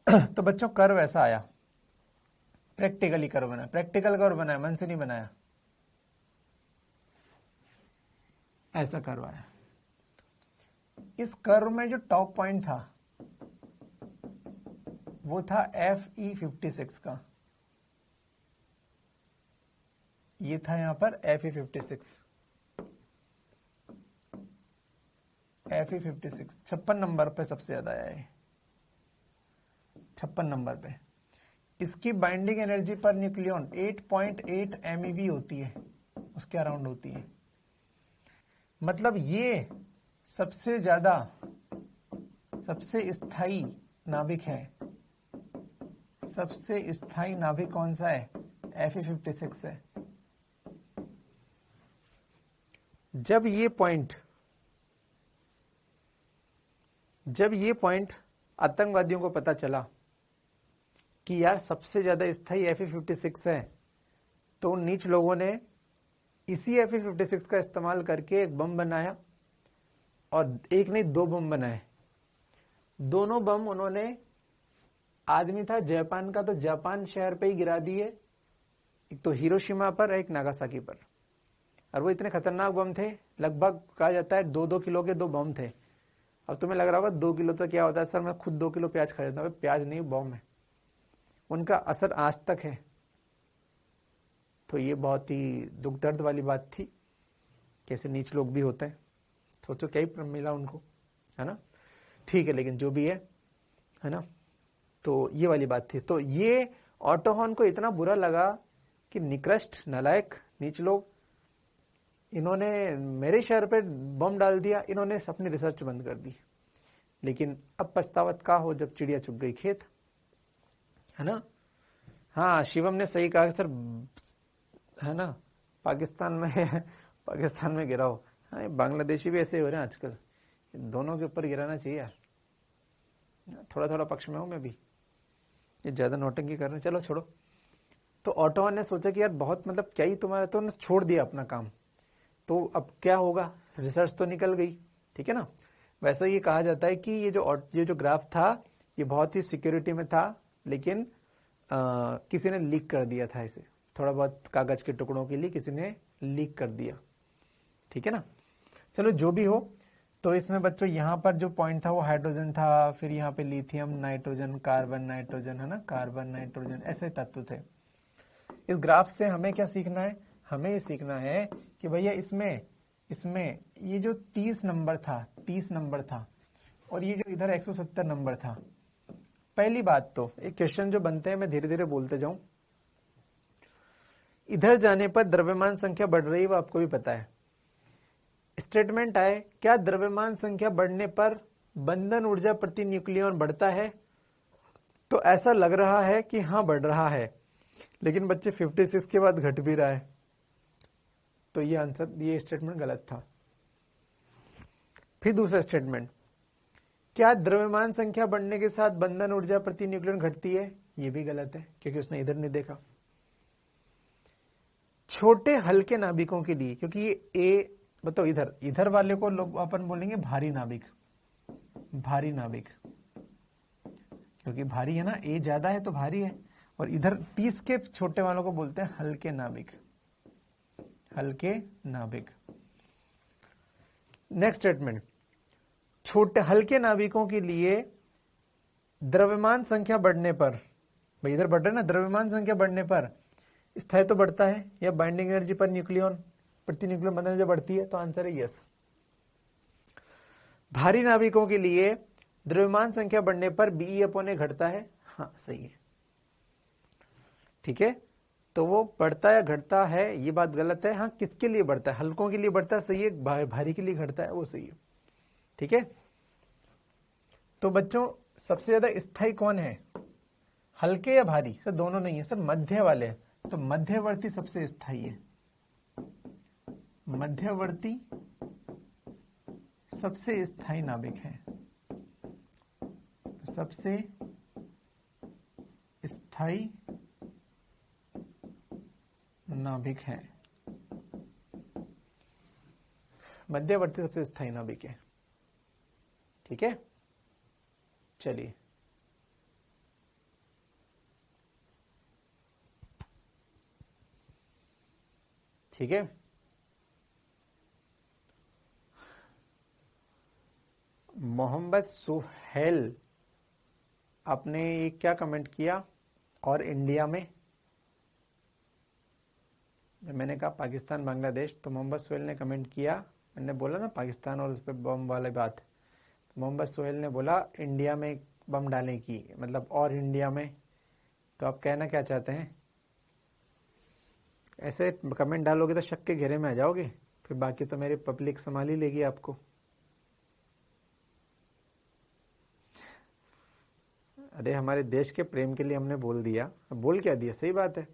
तो बच्चों कर्व ऐसा आया, प्रैक्टिकली कर्व बनाया, प्रैक्टिकल कर्व बनाया, मन से नहीं बनाया, ऐसा कर्व आया। इस कर्व में जो टॉप पॉइंट था वो था Fe56 का, ये था यहां पर Fe56। Fe56 56 नंबर पे सबसे ज्यादा आया है, 56 नंबर पे। इसकी binding energy per nucleon 8.8 MeV होती है, उसके अराउंड होती है। मतलब ये सबसे ज्यादा, सबसे स्थायी नाभिक है। सबसे स्थायी नाभिक कौन सा है? Fe56 है। जब ये पॉइंट आतंकवादियों को पता चला कि यार सबसे ज्यादा स्थायी Fe56 है, तो उन नीच लोगों ने इसी Fe56 का इस्तेमाल करके एक बम बनाया, और एक नहीं दो बम बनाए। दोनों बम उन्होंने, आदमी था जापान का तो जापान शहर पे ही गिरा दिए, एक तो हिरोशिमा पर, एक नागासाकी पर। और वो इतने खतरनाक बम थे, लगभग कहा जाता है 2-2 किलो के दो बम थे। अब तुम्हें लग रहा होगा 2 किलो तो क्या होता है सर, मैं खुद 2 किलो प्याज खा जाता हूं। प्याज नहीं, बम है। उनका असर आज तक है। तो ये बहुत ही दुख दर्द वाली बात थी, कैसे नीच लोग भी होते हैं, सोचो क्या ही मिला उनको, है ना। ठीक है, लेकिन जो भी है ना, तो ये वाली बात थी। तो ये ऑटोहॉर्न को इतना बुरा लगा कि निकृष्ट, नालायक, नीच लोग, इन्होंने मेरे शहर पे बम डाल दिया, इन्होंने अपनी रिसर्च बंद कर दी। लेकिन अब पछतावत का हो जब चिड़िया चुग गई खेत, है ना। हाँ, शिवम ने सही कहा सर, है ना, पाकिस्तान में गिराओ। हाँ, ये बांग्लादेशी भी ऐसे हो रहे हैं आजकल, दोनों के ऊपर गिराना चाहिए यार। थोड़ा थोड़ा पक्ष में हूं मैं भी, ये ज्यादा नौटंकी कर रहे हैं, चलो छोड़ो। तो ऑटोहॉर्न ने सोचा कि यार बहुत, मतलब क्या ही तुम्हारा, तो उन्होंने छोड़ दिया अपना काम। तो अब क्या होगा, रिसर्च तो निकल गई, ठीक है ना। वैसे ये कहा जाता है कि ये जो ग्राफ था ये बहुत ही सिक्योरिटी में था, लेकिन किसी ने लीक कर दिया था इसे, थोड़ा बहुत कागज के टुकड़ों के लिए किसी ने लीक कर दिया, ठीक है ना। चलो जो भी हो, तो इसमें बच्चों यहाँ पर जो पॉइंट था वो हाइड्रोजन था, फिर यहाँ पे लिथियम, नाइट्रोजन, कार्बन, नाइट्रोजन, है ना, कार्बन, नाइट्रोजन, ऐसे तत्व थे। इस ग्राफ से हमें क्या सीखना है, हमें ये सीखना है कि भैया इसमें ये जो 30 नंबर था और ये जो इधर 170 नंबर था। पहली बात तो एक क्वेश्चन जो बनते हैं, मैं धीरे धीरे बोलते जाऊं, इधर जाने पर द्रव्यमान संख्या बढ़ रही है, वो आपको भी पता है। स्टेटमेंट आए, क्या द्रव्यमान संख्या बढ़ने पर बंधन ऊर्जा प्रति न्यूक्लियन बढ़ता है? तो ऐसा लग रहा है कि हाँ बढ़ रहा है, लेकिन बच्चे 56 के बाद घट भी रहा है। तो ये आंसर, ये स्टेटमेंट गलत था। फिर दूसरा स्टेटमेंट, क्या द्रव्यमान संख्या बढ़ने के साथ बंधन ऊर्जा प्रति न्यूक्लियन घटती है? ये भी गलत है, क्योंकि उसने इधर नहीं देखा। छोटे हल्के नाभिकों के लिए, क्योंकि ये ए, बताओ इधर वाले को लोग अपन बोलेंगे भारी नाभिक, क्योंकि भारी है ना, ए ज्यादा है तो भारी है। और इधर 30 के छोटे वालों को बोलते हैं हल्के नाभिक। नेक्स्ट स्टेटमेंट, छोटे हल्के नाभिकों के लिए द्रव्यमान संख्या बढ़ने पर, भाई इधर बढ़ रहा है ना, द्रव्यमान संख्या बढ़ने पर स्थायित्व बढ़ता है या बाइंडिंग एनर्जी पर न्यूक्लियन प्रति न्यूक्लियन बंधन जो बढ़ती है? तो आंसर है यस। भारी नाभिकों के लिए द्रव्यमान संख्या बढ़ने पर BE/A घटता है, हाँ सही है, ठीक है। तो वो बढ़ता है घटता है, ये बात गलत है। हाँ, किसके लिए बढ़ता है? हल्कों के लिए बढ़ता है, सही है। भारी के लिए घटता है, वो सही है, ठीक है। तो बच्चों सबसे ज्यादा स्थायी कौन है, हल्के या भारी? सर दोनों नहीं है सर, मध्य वाले। तो मध्यवर्ती सबसे स्थायी है, मध्यवर्ती सबसे स्थायी नाभिक है, सबसे स्थायी नाभिक है, मध्यवर्ती सबसे स्थायी नाभिक है, ठीक है। चलिए ठीक है। मोहम्मद सुहेल, आपने क्या कमेंट किया? और इंडिया में, जब मैंने कहा पाकिस्तान बांग्लादेश, तो मोहम्मद सुहेल ने कमेंट किया, मैंने बोला ना पाकिस्तान और उस पर बम वाली बात, तो मोहम्मद सुहेल ने बोला इंडिया में बम डालने की, मतलब और इंडिया में। तो आप कहना क्या चाहते हैं? ऐसे कमेंट डालोगे तो शक के घेरे में आ जाओगे, फिर बाकी तो मेरी पब्लिक संभाल ही लेगी आपको। अरे हमारे देश के प्रेम के लिए हमने बोल दिया, बोल क्या दिया, सही बात है,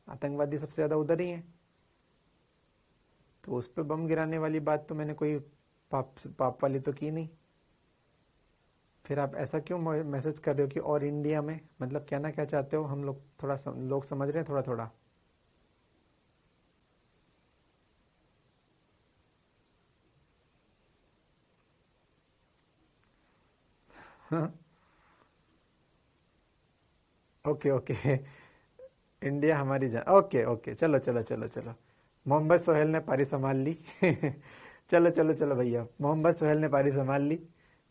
आतंकवादी सबसे ज्यादा उधर ही है, तो उस पर बम गिराने वाली बात तो मैंने कोई पाप वाली तो की नहीं। फिर आप ऐसा क्यों मैसेज कर रहे हो कि और इंडिया में, मतलब कहना क्या चाहते हो? हम लोग थोड़ा लोग समझ रहे हैं थोड़ा थोड़ा। ओके ओके, इंडिया हमारी जान, ओके ओके, चलो चलो चलो चलो, मोहम्मद सोहेल ने पारी संभाल ली। चलो चलो चलो भैया, मोहम्मद सोहेल ने पारी संभाल ली,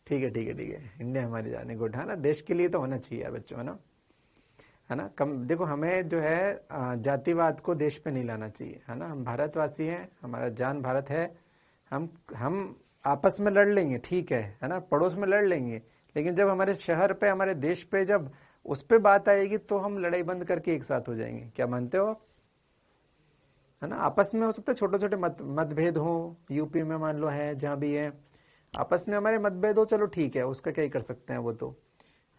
ठीक है ठीक है ठीक है, इंडिया हमारी जान है, गुड है ना, देश के लिए तो होना चाहिए यार बच्चों, है ना। है ना। कम देखो, हमें जो है जातिवाद को देश पे नहीं लाना चाहिए, है ना। हम भारतवासी हैं, हमारा जान भारत है। हम आपस में लड़ लेंगे, ठीक है ना, पड़ोस में लड़ लेंगे, लेकिन जब हमारे शहर पे, हमारे देश पे जब उस पे बात आएगी तो हम लड़ाई बंद करके एक साथ हो जाएंगे। क्या मानते हो आप? है ना। आपस में हो सकता है छोटे छोटे मतभेद हो, यूपी में मान लो है, जहां भी है आपस में हमारे मतभेद हो, चलो ठीक है, उसका क्या ही कर सकते हैं वो तो,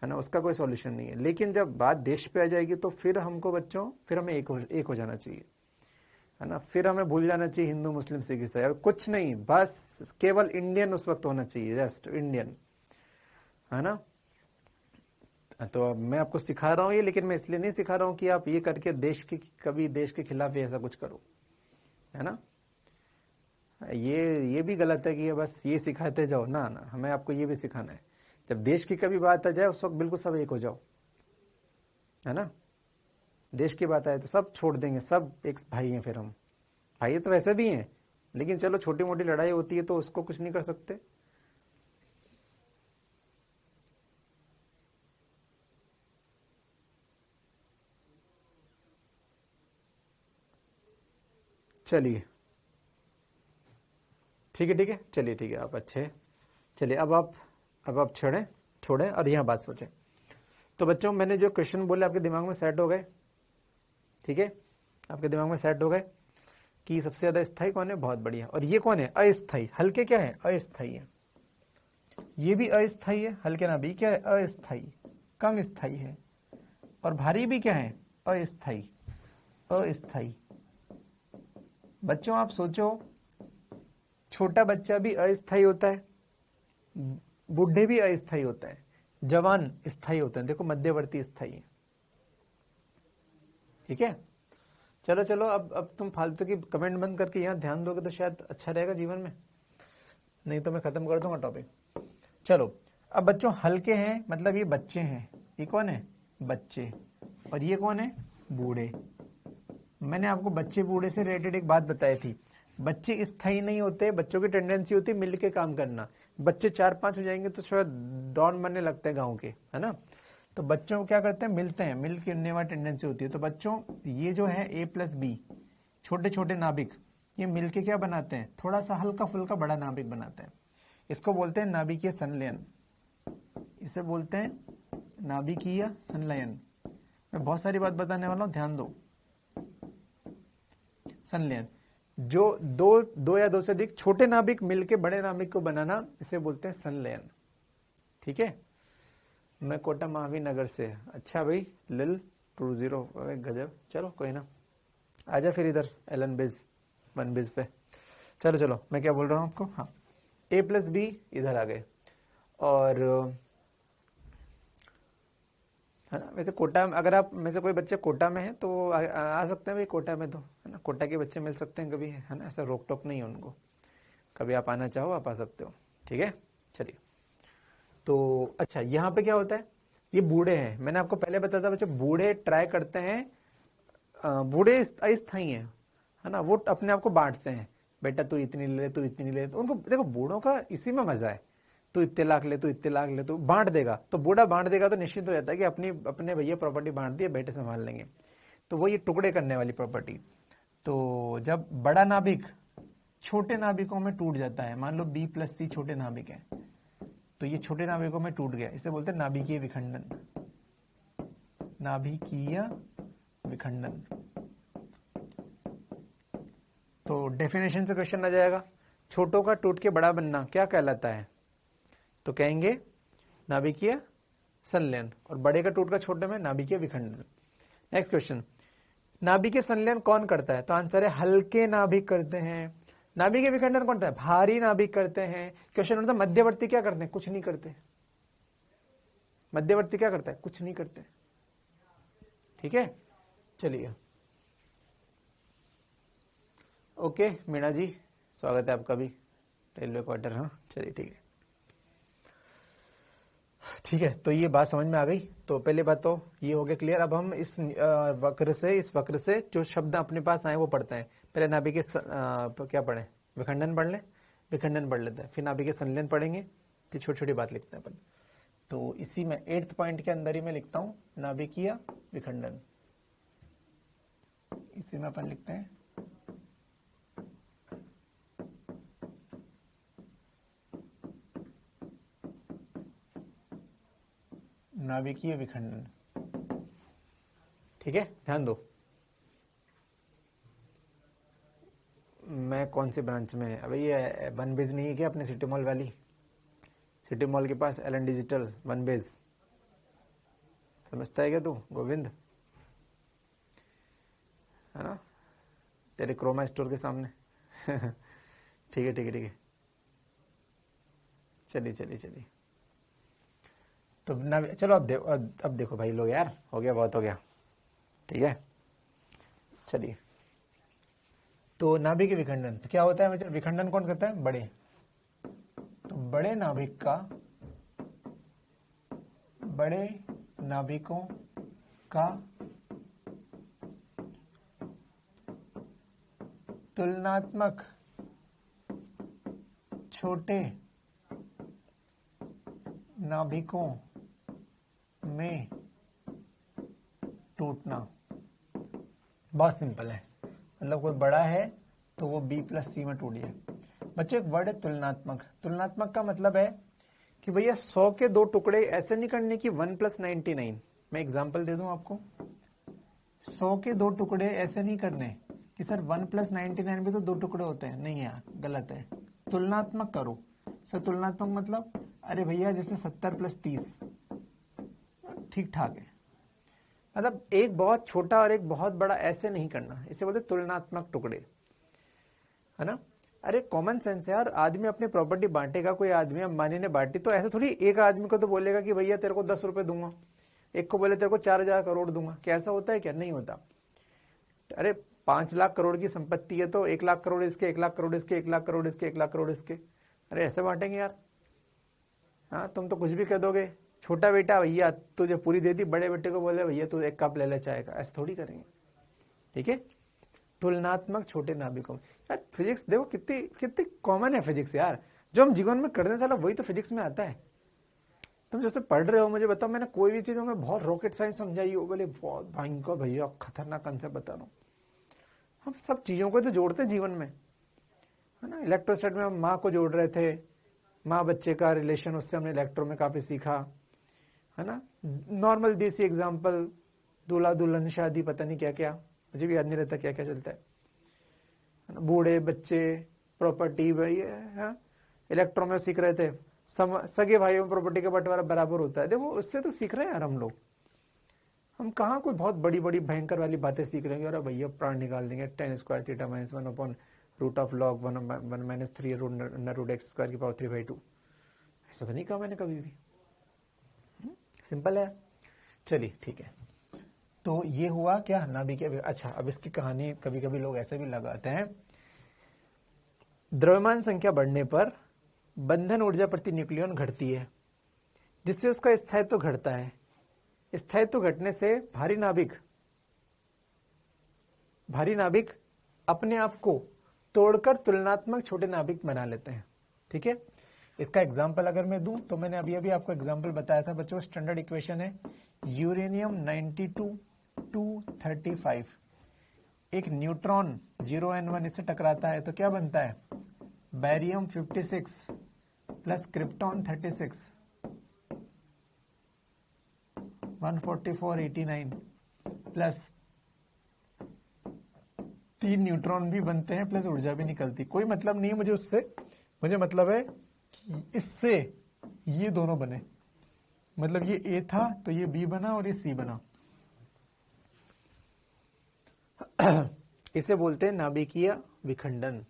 है ना, उसका कोई सॉल्यूशन नहीं है। लेकिन जब बात देश पे आ जाएगी तो फिर हमको बच्चों, फिर हमें एक हो जाना चाहिए, है ना। फिर हमें भूल जाना चाहिए हिंदू मुस्लिम सिख ईसाई, कुछ नहीं, बस केवल इंडियन उस वक्त होना चाहिए, जस्ट इंडियन, है ना। तो अब मैं आपको सिखा रहा हूं ये, लेकिन मैं इसलिए नहीं सिखा रहा हूं कि आप ये करके कभी देश के खिलाफ ही ऐसा कुछ करो, है ना। ये भी गलत है कि ये बस ये सिखाते जाओ ना, ना, हमें आपको ये भी सिखाना है, जब देश की कभी बात आ जाए उस वक्त बिल्कुल सब एक हो जाओ, है ना। देश की बात आए तो सब छोड़ देंगे, सब एक भाई हैं, फिर हम भाई तो वैसे भी हैं, लेकिन चलो छोटी मोटी लड़ाई होती है तो उसको कुछ नहीं कर सकते। चलिए ठीक है, ठीक है, चलिए ठीक है, आप अच्छे। चलिए अब आप छोड़ें और यहां बात सोचें। तो बच्चों, मैंने जो क्वेश्चन बोले आपके दिमाग में सेट हो गए, ठीक है, आपके दिमाग में सेट हो गए कि सबसे ज्यादा स्थायी कौन है, बहुत बढ़िया। और ये कौन है, अस्थायी। हल्के क्या है, अस्थायी है, ये भी अस्थायी है, हल्के ना भी क्या है, अस्थायी, कम स्थायी है। और भारी भी क्या है, अस्थायी, अस्थायी। बच्चों आप सोचो, छोटा बच्चा भी अस्थायी होता है, बूढ़े भी अस्थायी होता है, जवान स्थायी होते हैं, देखो मध्यवर्ती स्थायी है, ठीक है। चलो चलो, अब तुम फालतू की कमेंट बंद करके यहाँ ध्यान दोगे तो शायद अच्छा रहेगा जीवन में, नहीं तो मैं खत्म कर दूंगा टॉपिक। चलो, अब बच्चों हल्के हैं मतलब ये बच्चे हैं, ये कौन है, बच्चे। और ये कौन है, बूढ़े। मैंने आपको बच्चे बूढ़े से रिलेटेड एक बात बताई थी, बच्चे स्थायी नहीं होते, बच्चों की टेंडेंसी होती है मिलके काम करना। बच्चे 4-5 हो जाएंगे तो शायद डॉन बनने लगते हैं गांव के, है ना। तो बच्चों को क्या करते हैं, मिलते हैं, मिल के उड़ने वाली टेंडेंसी होती है। तो बच्चों ये जो है A+B, छोटे छोटे नाभिक, ये मिलके क्या बनाते हैं, थोड़ा सा हल्का फुल्का बड़ा नाभिक बनाते हैं। इसको बोलते हैं नाभिकीय संलयन, इसे बोलते हैं नाभिकीय संलयन। मैं बहुत सारी बात बताने वाला हूं, ध्यान दो। संलयन, जो दो या दो से अधिक छोटे नाभिक मिलके बड़े नाभिक को बनाना, इसे बोलते हैं संलयन, ठीक है। मैं कोटा महावीर नगर से, अच्छा भाई, लिल 20, गजब, चलो कोई ना, आजा फिर इधर एलन बेज 1 बेज पे। चलो चलो, मैं क्या बोल रहा हूँ आपको, हाँ, A+B इधर आ गए। और है ना, वैसे कोटा, अगर आप में से कोई बच्चे कोटा में है तो आ सकते हैं भाई कोटा में, तो है ना, कोटा के बच्चे मिल सकते हैं कभी, है ना, ऐसा रोक टोक नहीं है उनको, कभी आप आना चाहो आप आ सकते हो, ठीक है। चलिए, तो अच्छा, यहाँ पे क्या होता है, ये बूढ़े हैं, मैंने आपको पहले बताया था बच्चों, बूढ़े ट्राई करते हैं, बूढ़े अस्थायी हैं, है ना, वो अपने आप को बांटते हैं, बेटा तू इतनी ले, तू इतनी ले, तो उनको देखो बूढ़ों का इसी में मजा है, तू इतने लाख ले, तू इतने लाख ले, तो बांट देगा, तो बूढ़ा बांट देगा तो निश्चित हो जाता है कि अपने भैया प्रॉपर्टी बांट दी, बेटे संभाल लेंगे। तो वो ये टुकड़े करने वाली प्रॉपर्टी। तो जब बड़ा नाभिक छोटे नाभिकों में टूट जाता है, मान लो B+C छोटे नाभिक है, तो ये छोटे नाभिकों में टूट गया, इसे बोलते हैं नाभिकीय विखंडन, नाभिकीय विखंडन। तो डेफिनेशन से क्वेश्चन आ जाएगा, छोटों का टूट के बड़ा बनना क्या कहलाता है, तो कहेंगे नाभिकीय संलयन, और बड़े का टूट का छोटे में नाभिकीय विखंडन। नेक्स्ट क्वेश्चन, नाभिकीय संलयन कौन करता है, तो आंसर है हल्के नाभिक करते हैं। नाभिकीय विखंडन कौन करता है, भारी नाभिक करते हैं। क्वेश्चन मतलब मध्यवर्ती क्या करते हैं, कुछ नहीं करते। मध्यवर्ती क्या करता है, कुछ नहीं करते, ठीक है। चलिए, ओके मीणा जी, स्वागत है आपका भी, रेलवे क्वार्टर, हाँ चलिए ठीक है, ठीक है। तो ये बात समझ में आ गई। तो पहले बात तो ये हो गया क्लियर। अब हम इस वक्र से जो शब्द अपने पास आए वो पढ़ते हैं। पहले नाभिकीय क्या पढ़े, विखंडन पढ़ ले, विखंडन पढ़ लेते हैं, फिर नाभिकीय संलयन पढ़ेंगे, तो छोटी छोटी बात लिखते हैं अपन। तो इसी में 8th पॉइंट के अंदर ही मैं लिखता हूं नाभिकीय विखंडन। इसी में अपन लिखते हैं नाभिकीय विखंडन। ठीक है, ध्यान दो। मैं कौन सी ब्रांच में, अभी ये वन बेज नहीं है क्या अपने सिटी मॉल वाली? सिटी मॉल के पास एलन डिजिटल वन बेज, समझता है क्या तू गोविंद? है ना, तेरे क्रोमा स्टोर के सामने। ठीक है ठीक है ठीक है, चलिए चलिए चलिए। तो चलो अब देखो भाई लोग, यार हो गया, बहुत हो गया। ठीक है, चलिए। तो नाभिक विखंडन तो क्या होता है बच्चों? विखंडन कौन करता है? बड़े। तो बड़े नाभिकों का तुलनात्मक छोटे नाभिकों में टूटना। बहुत सिंपल है, मतलब कोई बड़ा है तो वो B + C में टूट जाए। बच्चों एक वर्ड है तुलनात्मक। तुलनात्मक का मतलब है कि भैया 100 के 2 टुकड़े ऐसे नहीं करने की 1 + 99। मैं एग्जांपल दे दूं आपको, 100 के 2 टुकड़े ऐसे नहीं करने कि सर 1 + 99 भी तो 2 टुकड़े होते हैं। नहीं यार, गलत है। तुलनात्मक करो। सर तुलनात्मक मतलब, अरे भैया जैसे 70 + 30 ठीक ठाक है। मतलब एक बहुत छोटा और एक बहुत बड़ा ऐसे नहीं करना, इसे बोलते तुलनात्मक टुकड़े, है ना। अरे कॉमन सेंस है यार, आदमी अपनी प्रॉपर्टी बांटेगा, कोई आदमी अंबानी ने बांटी तो ऐसे थोड़ी एक आदमी को तो बोलेगा कि भैया तेरे को 10 रुपए दूंगा, एक को बोले तेरे को 4,000 करोड़ दूंगा। क्या ऐसा होता है? क्या नहीं होता। अरे 5 लाख करोड़ की संपत्ति है तो 1 लाख करोड़ इसके, 1 लाख करोड़ इसके, 1 लाख करोड़ इसके, 1 लाख करोड़ इसके। अरे ऐसे बांटेंगे यार? हाँ, तुम तो कुछ भी कह दोगे। छोटा बेटा भैया तुझे पूरी दे दी, बड़े बेटे को बोले भैया तू 1 कप ले ले चाय का, ऐसे थोड़ी करेंगे। ठीक है, तुलनात्मक छोटे नाभिकों। यार फिजिक्स देखो कितनी कितनी कॉमन है फिजिक्स यार, जो हम जीवन में करने वाला वही तो फिजिक्स में आता है। तुम जैसे पढ़ रहे हो, मुझे बताओ मैंने कोई भी चीज में बहुत रॉकेट साइंस समझाई हो, बोले बहुत भयंकर भैया खतरनाक कंसेप्ट बता रहा हूँ। हम सब चीजों को तो जोड़ते जीवन में, है ना। इलेक्ट्रोस्टैट में हम माँ को जोड़ रहे थे, माँ बच्चे का रिलेशन, उससे हमने इलेक्ट्रो में काफी सीखा, है ना। नॉर्मल देसी एग्जाम्पल, दूल्हा दुल्हन शादी, पता नहीं क्या क्या, मुझे भी याद नहीं रहता क्या क्या चलता है। बूढ़े बच्चे, प्रॉपर्टी, भाई इलेक्ट्रो में सीख रहे थे, सगे भाइयों में प्रॉपर्टी का बंटवारा बराबर होता है। देखो उससे तो सीख रहे हैं यार हम लोग। हम कहाँ कोई बहुत बड़ी बड़ी भयंकर वाली बातें सीख रहे हैं। अरे भैया प्राण निकाल देंगे, tan² θ - 1/√log 1 - 3 √x² की पावर 3/2। ऐसा तो नहीं कहा मैंने कभी भी। सिंपल है। चलिए ठीक है, तो ये हुआ क्या, नाभिक। अच्छा, अब इसकी कहानी कभी कभी लोग ऐसे भी लगाते हैं, द्रव्यमान संख्या बढ़ने पर बंधन ऊर्जा प्रति न्यूक्लियन घटती है, जिससे उसका स्थायित्व घटता है। स्थायित्व घटने से भारी नाभिक अपने आप को तोड़कर तुलनात्मक छोटे नाभिक बना लेते हैं। ठीक है, इसका एग्जाम्पल अगर मैं दूं तो मैंने अभी अभी आपको एग्जाम्पल बताया था बच्चों, स्टैंडर्ड इक्वेशन है यूरेनियम 92-235। एक न्यूट्रॉन 0n1 इससे टकराता है तो क्या बनता है, barium 56 plus krypton 36 14489 plus 3 neutron भी बनते हैं, प्लस ऊर्जा भी निकलती। कोई मतलब नहीं है मुझे उससे, मुझे मतलब है कि इससे ये दोनों बने, मतलब ये A था तो ये B बना और ये C बना। इसे बोलते हैं नाभिकीय विखंडन।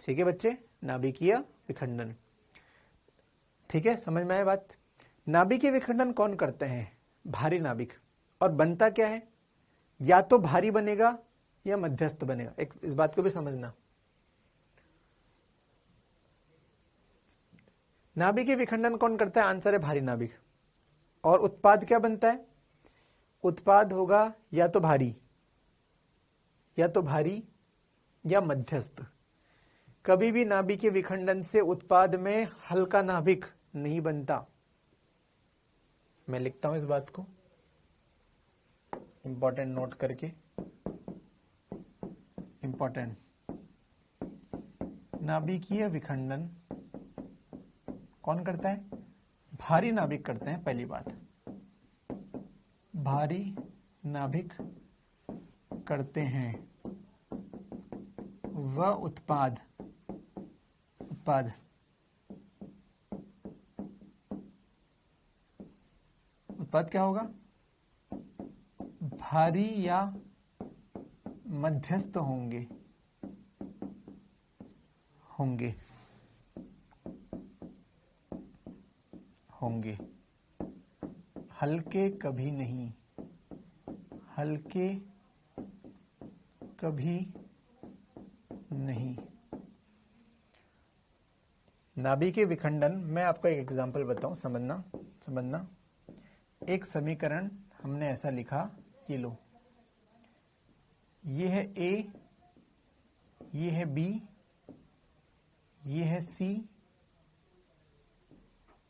ठीक है बच्चे, नाभिकीय विखंडन। ठीक है, समझ में आया बात। नाभिकीय विखंडन कौन करते हैं, भारी नाभिक। और बनता क्या है, या तो भारी बनेगा या मध्यस्थ बनेगा। एक इस बात को भी समझना, नाभिकीय विखंडन कौन करता है, आंसर है भारी नाभिक। और उत्पाद क्या बनता है, उत्पाद होगा या तो भारी या मध्यस्थ। कभी भी नाभिकीय विखंडन से उत्पाद में हल्का नाभिक नहीं बनता। मैं लिखता हूं इस बात को इंपॉर्टेंट नोट करके, इंपॉर्टेंट। नाभिकीय विखंडन कौन करता है? भारी नाभिक करते हैं। पहली बात, भारी नाभिक करते हैं। वह उत्पाद क्या होगा? भारी या मध्यस्थ होंगे। हल्के कभी नहीं, नाभिकीय विखंडन, मैं आपको एक एग्जांपल बताऊं, समझना। एक समीकरण हमने ऐसा लिखा, ये लो, ये है A, ये है B, ये है C,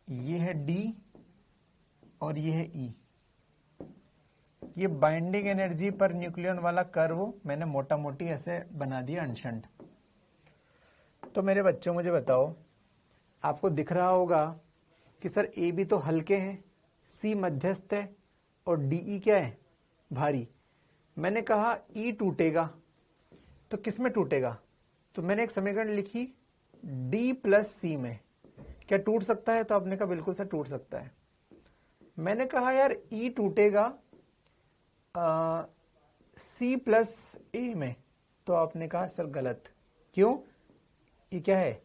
ये है D और ये है E। ये बाइंडिंग एनर्जी पर न्यूक्लियन वाला कर्व मैंने मोटा मोटी ऐसे बना दिया अनशंट। तो मेरे बच्चों मुझे बताओ, आपको दिख रहा होगा कि सर ए बी तो हल्के हैं, सी मध्यस्थ है और डीई क्या है? भारी। मैंने कहा ई टूटेगा, तो किस में टूटेगा? तो मैंने एक समीकरण लिखी डी प्लस सी में। क्या टूट सकता है? तो आपने कहा बिल्कुल सर टूट सकता है। मैंने कहा यार ई टूटेगा सी प्लस ए में, तो आपने कहा सर गलत। क्यों? ये क्या है?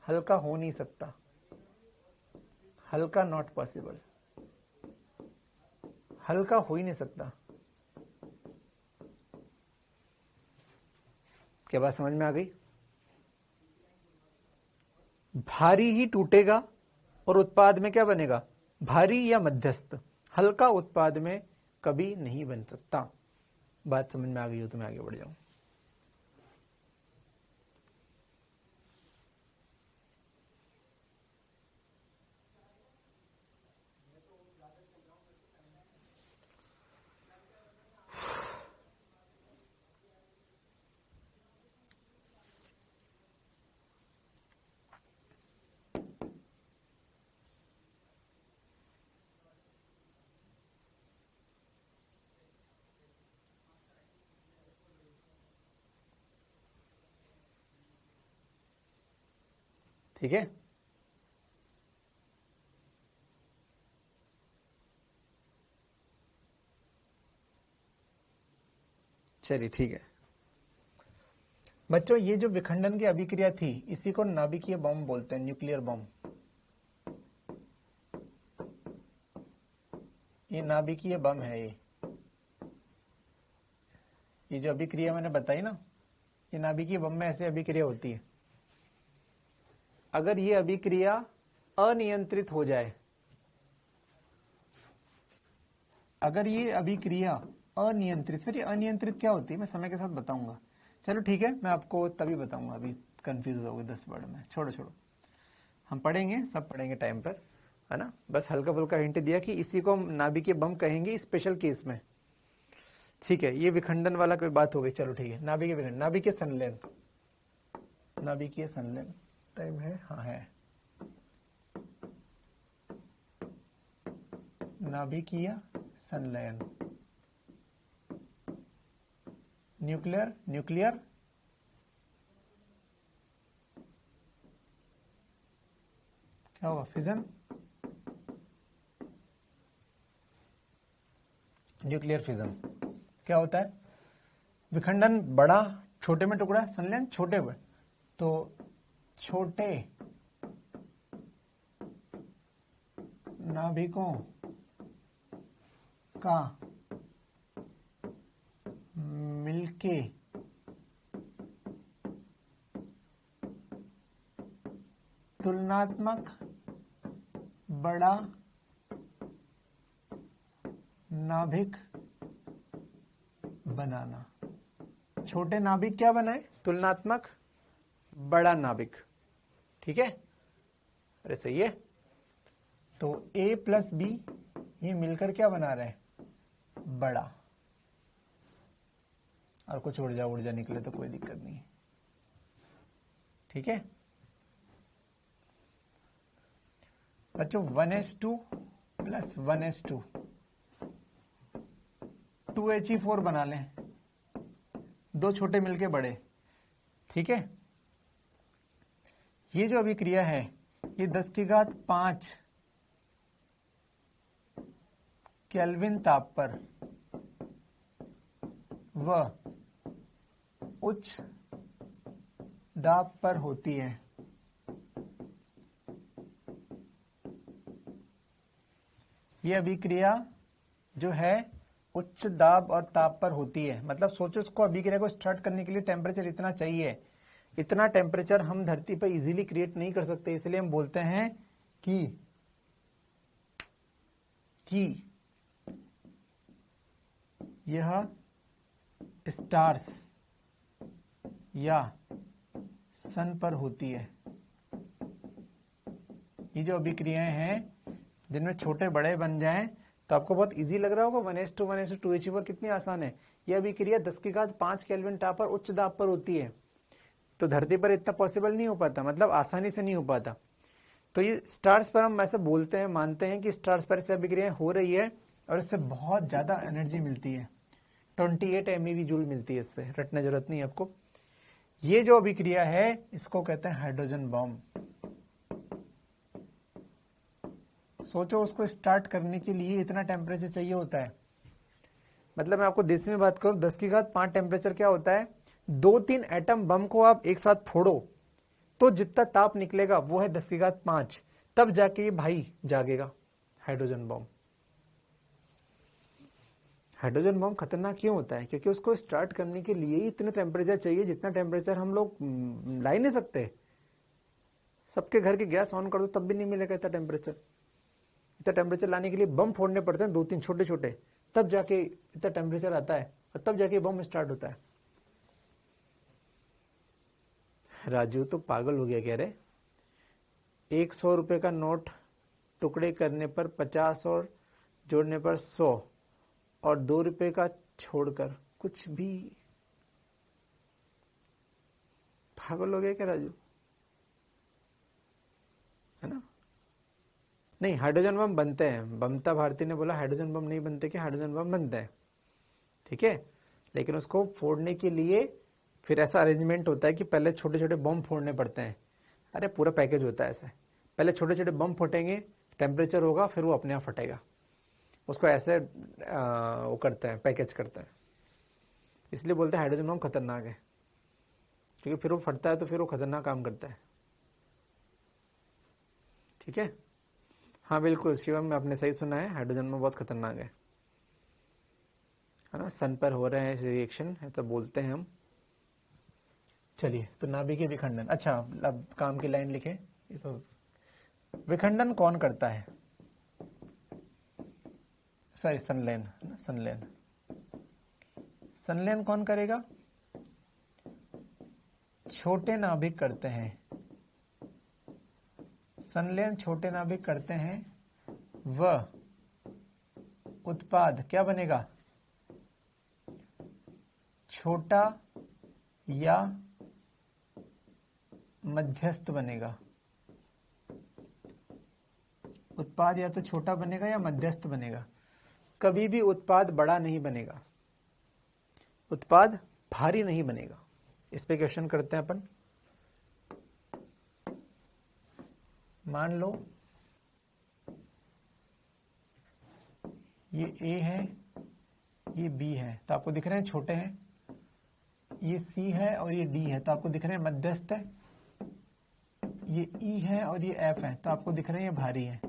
हल्का हो नहीं सकता, हल्का नॉट पॉसिबल, हल्का हो ही नहीं सकता। क्या बात समझ में आ गई? भारी ही टूटेगा और उत्पाद में क्या बनेगा? भारी या मध्यस्थ। हल्का उत्पाद में कभी नहीं बन सकता। बात समझ में आ गई हो तो मैं आगे बढ़ जाऊं। ठीक है, चलिए ठीक है बच्चों। ये जो विखंडन की अभिक्रिया थी, इसी को नाभिकीय बम बोलते हैं, न्यूक्लियर बम। ये नाभिकीय बम है। ये जो अभिक्रिया मैंने बताई ना, ये नाभिकीय बम में ऐसे अभिक्रिया होती है। अगर ये अभिक्रिया अनियंत्रित हो जाए, अगर ये अभिक्रिया अनियंत्रित, सर ये अनियंत्रित क्या होती है मैं समय के साथ बताऊंगा। चलो ठीक है, मैं आपको तभी बताऊंगा, अभी कंफ्यूज हो गए 10 वर्ड में। छोड़ो, हम पढ़ेंगे, सब पढ़ेंगे टाइम पर, है ना। बस हल्का फुल्का हिंट दिया कि इसी को हम नाभिकीय बम कहेंगे स्पेशल केस में। ठीक है, ये विखंडन वाला कोई बात हो गई। चलो ठीक है, नाभिकीय विखंडन, नाभिकीय संलयन, नाभिकीय संलयन टाइम है, हाँ है। नाभिकीय संलयन, न्यूक्लियर क्या होगा? फिजन, न्यूक्लियर फिजन क्या होता है? विखंडन बड़ा, छोटे में टुकड़ा, संलयन छोटे में। तो छोटे नाभिकों का मिलके तुलनात्मक बड़ा नाभिक बनाना। छोटे नाभिक क्या बनाए? तुलनात्मक बड़ा नाभिक। ठीक है, अरे सही है, तो A प्लस बी ये मिलकर क्या बना रहे हैं, बड़ा, और कुछ ऊर्जा ऊर्जा निकले तो कोई दिक्कत नहीं है, ठीक है बच्चों। 1s2 प्लस 1s2 2He4 बना लें, दो छोटे मिलके बड़े, ठीक है। ये जो अभिक्रिया है ये 10⁵ केल्विन ताप पर व उच्च दाब पर होती है। ये अभिक्रिया जो है उच्च दाब और ताप पर होती है, मतलब सोचो इसको अभिक्रिया को स्टार्ट करने के लिए टेम्परेचर इतना चाहिए, इतना टेम्परेचर हम धरती पर इजीली क्रिएट नहीं कर सकते, इसलिए हम बोलते हैं कि यह स्टार्स या सन पर होती है। ये जो अभिक्रियाएं हैं जिनमें छोटे बड़े बन जाएं तो आपको बहुत इजी लग रहा होगा 1s2 1s2 2He4 कितनी आसान है। यह अभिक्रिया 10⁵ केल्विन ताप पर उच्च दाब पर होती है, तो धरती पर इतना पॉसिबल नहीं हो पाता, मतलब आसानी से नहीं हो पाता। तो ये स्टार्स पर हम ऐसे बोलते हैं, मानते हैं कि स्टार्स पर से अभिक्रियाएं हो रही है और इससे बहुत ज्यादा एनर्जी मिलती है, 28 MeV जूल मिलती है, इससे रटने जरूरत नहीं है आपको। ये जो अभिक्रिया है इसको कहते हैं हाइड्रोजन बॉम्ब। सोचो उसको स्टार्ट करने के लिए इतना टेम्परेचर चाहिए होता है, मतलब मैं आपको देसी में बात करूं 10⁵ टेम्परेचर क्या होता है, 2-3 एटम बम को आप एक साथ फोड़ो तो जितना ताप निकलेगा वो है 10⁵, तब जाके ये भाई जागेगा, हाइड्रोजन बॉम्ब। हाइड्रोजन बॉम्ब खतरनाक क्यों होता है, क्योंकि उसको स्टार्ट करने के लिए इतने टेम्परेचर चाहिए जितना टेम्परेचर हम लोग ला ही नहीं सकते। सबके घर की गैस ऑन कर दो तब भी नहीं मिलेगा इतना टेम्परेचर। इतना टेम्परेचर लाने के लिए बम फोड़ने पड़ते हैं 2-3 छोटे छोटे, तब जाके इतना टेम्परेचर आता है और तब जाके बम स्टार्ट होता है। राजू तो पागल हो गया, कह रहे 100 रुपए का नोट टुकड़े करने पर 50 और जोड़ने पर 100 और 2 रुपए का छोड़कर कुछ भी। पागल हो गया क्या राजू, है ना। नहीं, हाइड्रोजन बम बनते हैं, बमता भारती ने बोला हाइड्रोजन बम नहीं बनते, कि हाइड्रोजन बम बनते हैं, ठीक है, लेकिन उसको फोड़ने के लिए फिर ऐसा अरेंजमेंट होता है कि पहले छोटे छोटे बम फोड़ने पड़ते हैं। अरे पूरा पैकेज होता है ऐसे, पहले छोटे छोटे बम फटेंगे, टेम्परेचर होगा, फिर वो अपने आप फटेगा। उसको ऐसे वो करते हैं, पैकेज करते हैं, इसलिए बोलते हैं हाइड्रोजन बम खतरनाक है, क्योंकि फिर वो फटता है तो फिर वो खतरनाक काम करता है, ठीक है। हाँ बिल्कुल शिवम, आपने सही सुना है, हाइड्रोजन बम बहुत खतरनाक है ना। सन पर हो रहे हैं रिएक्शन, ऐसा बोलते हैं हम। चलिए, तो नाभिकीय विखंडन, अच्छा अब काम की लाइन लिखे। तो विखंडन कौन करता है, सॉरी संलयन, संलयन, संलयन कौन करेगा, छोटे नाभिक करते हैं। संलयन छोटे नाभिक करते हैं, वह उत्पाद क्या बनेगा, छोटा या मध्यस्थ बनेगा। उत्पाद या तो छोटा बनेगा या मध्यस्थ बनेगा, कभी भी उत्पाद बड़ा नहीं बनेगा, उत्पाद भारी नहीं बनेगा। इस पे क्वेश्चन करते हैं अपन। मान लो ये A है, ये B है, तो आपको दिख रहे हैं छोटे हैं, ये C है और ये D है, तो आपको दिख रहे हैं मध्यस्थ है, ये E है और ये F है, तो आपको दिख रहे हैं ये भारी है।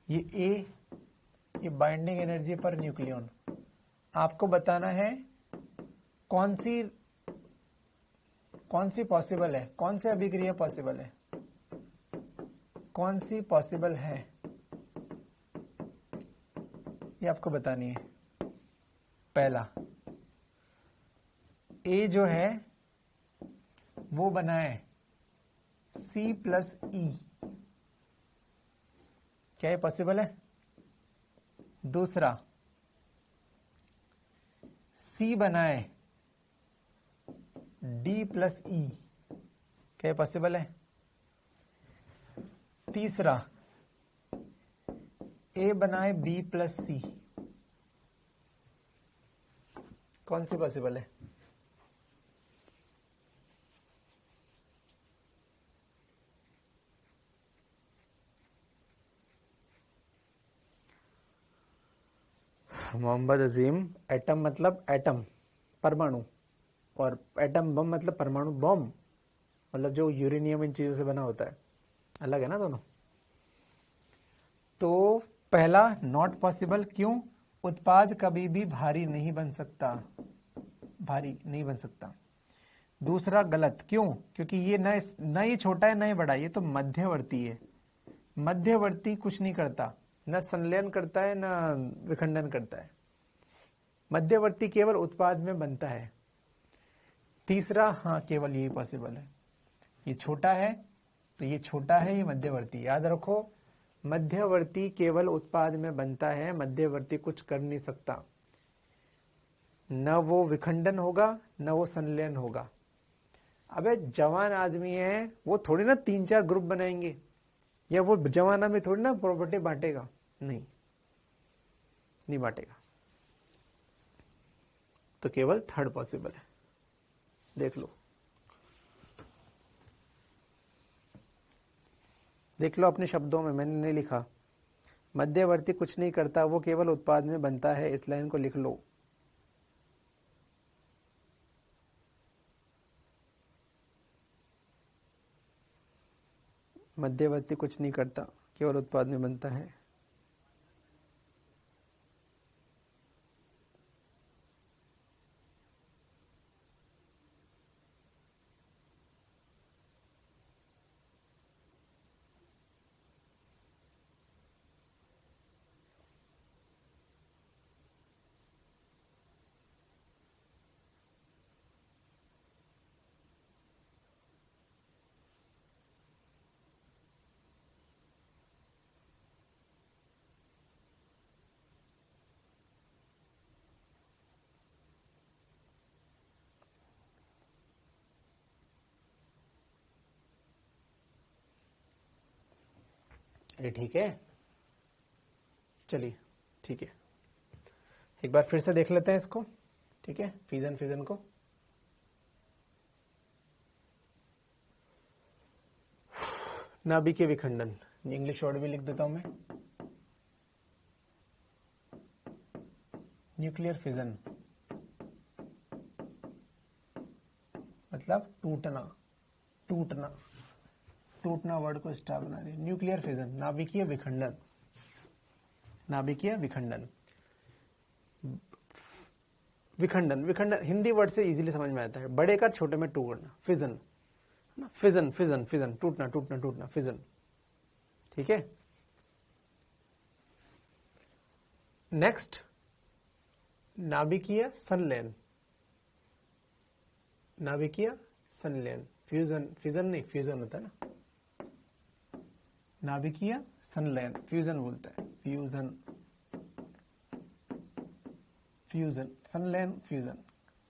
ये A, ये बाइंडिंग एनर्जी पर न्यूक्लियन। आपको बताना है कौन सी पॉसिबल है, कौन सी अभिक्रिया पॉसिबल है, कौन सी पॉसिबल है, ये आपको बतानी है। पहला, A जो है वो बनाए C+E, क्या ये पॉसिबल है? दूसरा, C बनाए D प्लस E, क्या ये पॉसिबल है? तीसरा, A बनाए B प्लस C, कौन सी पॉसिबल है? मोहम्मद अजीम, एटम मतलब एटम परमाणु, और एटम बम मतलब परमाणु बम, मतलब जो यूरेनियम इन चीजों से बना होता है, अलग है ना दोनों। तो पहला नॉट पॉसिबल, क्यों? उत्पाद कभी भी भारी नहीं बन सकता, भारी नहीं बन सकता। दूसरा गलत, क्यों? क्योंकि ये न ये छोटा है न ये बड़ा, ये तो मध्यवर्ती है। मध्यवर्ती कुछ नहीं करता, न संलयन करता है न विखंडन करता है। मध्यवर्ती केवल उत्पाद में बनता है। तीसरा, हाँ केवल यही पॉसिबल है। ये छोटा है तो ये छोटा है, ये मध्यवर्ती, याद रखो। मध्यवर्ती केवल उत्पाद में बनता है, मध्यवर्ती कुछ कर नहीं सकता, न वो विखंडन होगा न वो संलयन होगा। अबे जवान आदमी है, वो थोड़ी ना 3-4 ग्रुप बनाएंगे, या वो जवाना में थोड़ी ना प्रॉपर्टी बांटेगा, नहीं बांटेगा। तो केवल थर्ड पॉसिबल है, देख लो अपने शब्दों में, मैंने नहीं लिखा। मध्यवर्ती कुछ नहीं करता, वो केवल उत्पाद में बनता है, इस लाइन को लिख लो। मध्यवर्ती कुछ नहीं करता, केवल उत्पाद में बनता है। अरे ठीक है, चलिए ठीक है, एक बार फिर से देख लेते हैं इसको, ठीक है, फ्यूजन को। नाभिकीय विखंडन, इंग्लिश वर्ड भी लिख देता हूं मैं, न्यूक्लियर फिजन मतलब टूटना वर्ड को स्टार बना दिया। न्यूक्लियर फिजन, नाभिकीय विखंडन। विखंडन हिंदी वर्ड से इजीली समझ में आता है, बड़े का छोटे में टूटना, फिजन, टूटना, फिजन, ठीक है। नेक्स्ट, नाभिकीय संलयन, फिजन नहीं, फ्यूजन होता है ना, नाभिकीय संलयन, फ्यूजन बोलता है, फ्यूजन,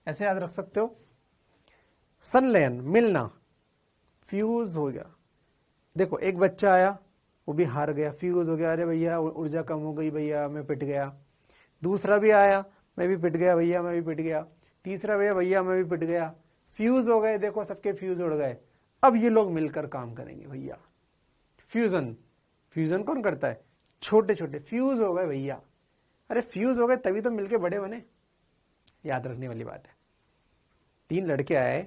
ऐसे याद रख सकते हो। संलयन, मिलना, फ्यूज हो गया। देखो एक बच्चा आया, वो भी हार गया, फ्यूज हो गया, अरे भैया ऊर्जा कम हो गई भैया, मैं पिट गया। दूसरा भी आया, मैं भी पिट गया भैया, मैं भी पिट गया। तीसरा भैया मैं भी पिट गया, फ्यूज हो गए, देखो सबके फ्यूज उड़ गए। अब ये लोग मिलकर काम करेंगे भैया, फ्यूजन कौन करता है? छोटे छोटे फ्यूज हो गए भैया, अरे फ्यूज हो गए तभी तो मिलके बड़े बने, याद रखने वाली बात है। 3 लड़के आए,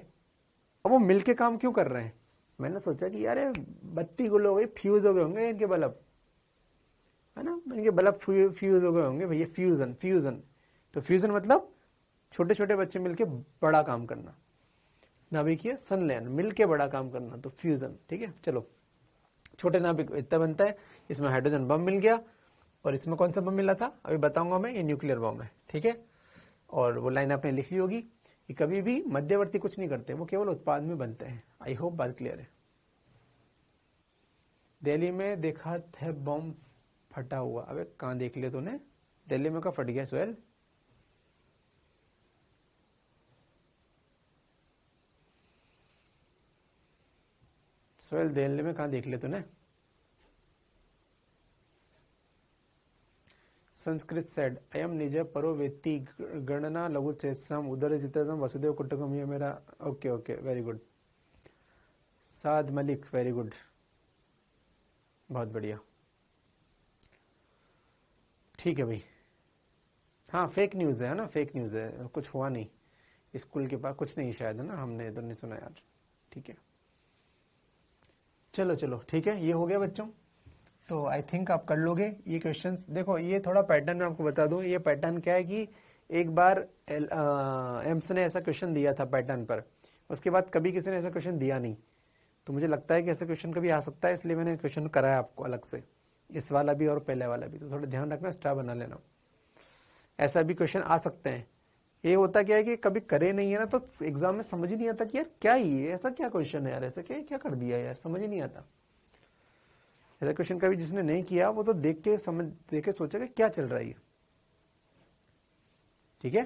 अब वो मिलके काम क्यों कर रहे हैं? मैंने सोचा कि यार बत्ती गुल हो गई, फ्यूज हो गए होंगे इनके बल्ब, है ना, इनके बल्ब फ्यूज हो गए होंगे भैया, फ्यूजन। तो फ्यूजन मतलब छोटे छोटे बच्चे मिलके बड़ा काम करना, नाभिकीय संलयन, मिलके बड़ा काम करना, तो फ्यूजन, ठीक है। चलो, छोटे नाभिक इतना बनता है, इसमें हाइड्रोजन बम मिल गया, और इसमें कौन सा बम मिला था अभी बताऊंगा मैं, ये न्यूक्लियर बम है, ठीक है। और वो लाइन आपने लिख ली होगी कि कभी भी मध्यवर्ती कुछ नहीं करते, वो केवल उत्पाद में बनते हैं। आई होप बात क्लियर है। दिल्ली में देखा है बम फटा हुआ, अबे कहाँ देख लिया तूने? दिल्ली में कहाँ फट गया सोहेल? सोहेल दिल्ली में कहाँ देख लिया तूने? संस्कृत सेड अयम निज परो वेत्ति गणना लघु चेतसम उदर चित्रम वसुदेव कुटुंबकम, ये मेरा ओके ओके वेरी गुड। साद मलिक वेरी गुड, बहुत बढ़िया, ठीक है भाई। हाँ फेक न्यूज़ है ना, फेक न्यूज़ है, कुछ हुआ नहीं स्कूल के पास, कुछ नहीं शायद, है ना, हमने इधर नहीं सुना यार। ठीक है चलो चलो ठीक है, ये हो गया बच्चों। तो आई थिंक आप कर लोगे ये क्वेश्चंस। देखो ये थोड़ा पैटर्न मैं आपको बता दूं, ये पैटर्न क्या है कि एक बार एम्स ने ऐसा क्वेश्चन दिया था पैटर्न पर, उसके बाद कभी किसी ने ऐसा क्वेश्चन दिया नहीं। तो मुझे लगता है कि ऐसा क्वेश्चन कभी आ सकता है, इसलिए मैंने क्वेश्चन कराया आपको अलग से, इस वाला भी और पहले वाला भी। तो थोड़ा ध्यान रखना, स्टार बना लेना, ऐसा भी क्वेश्चन आ सकते हैं। ये होता क्या है कि कभी करे नहीं है ना, तो एग्जाम में समझ ही नहीं आता कि यार क्या ये ऐसा क्या क्वेश्चन है यार, ऐसा क्या क्या कर दिया यार, समझ ही नहीं आता। ऐसा क्वेश्चन कभी जिसने नहीं किया वो तो देख के सोचेगा क्या चल रहा है ये। ठीक है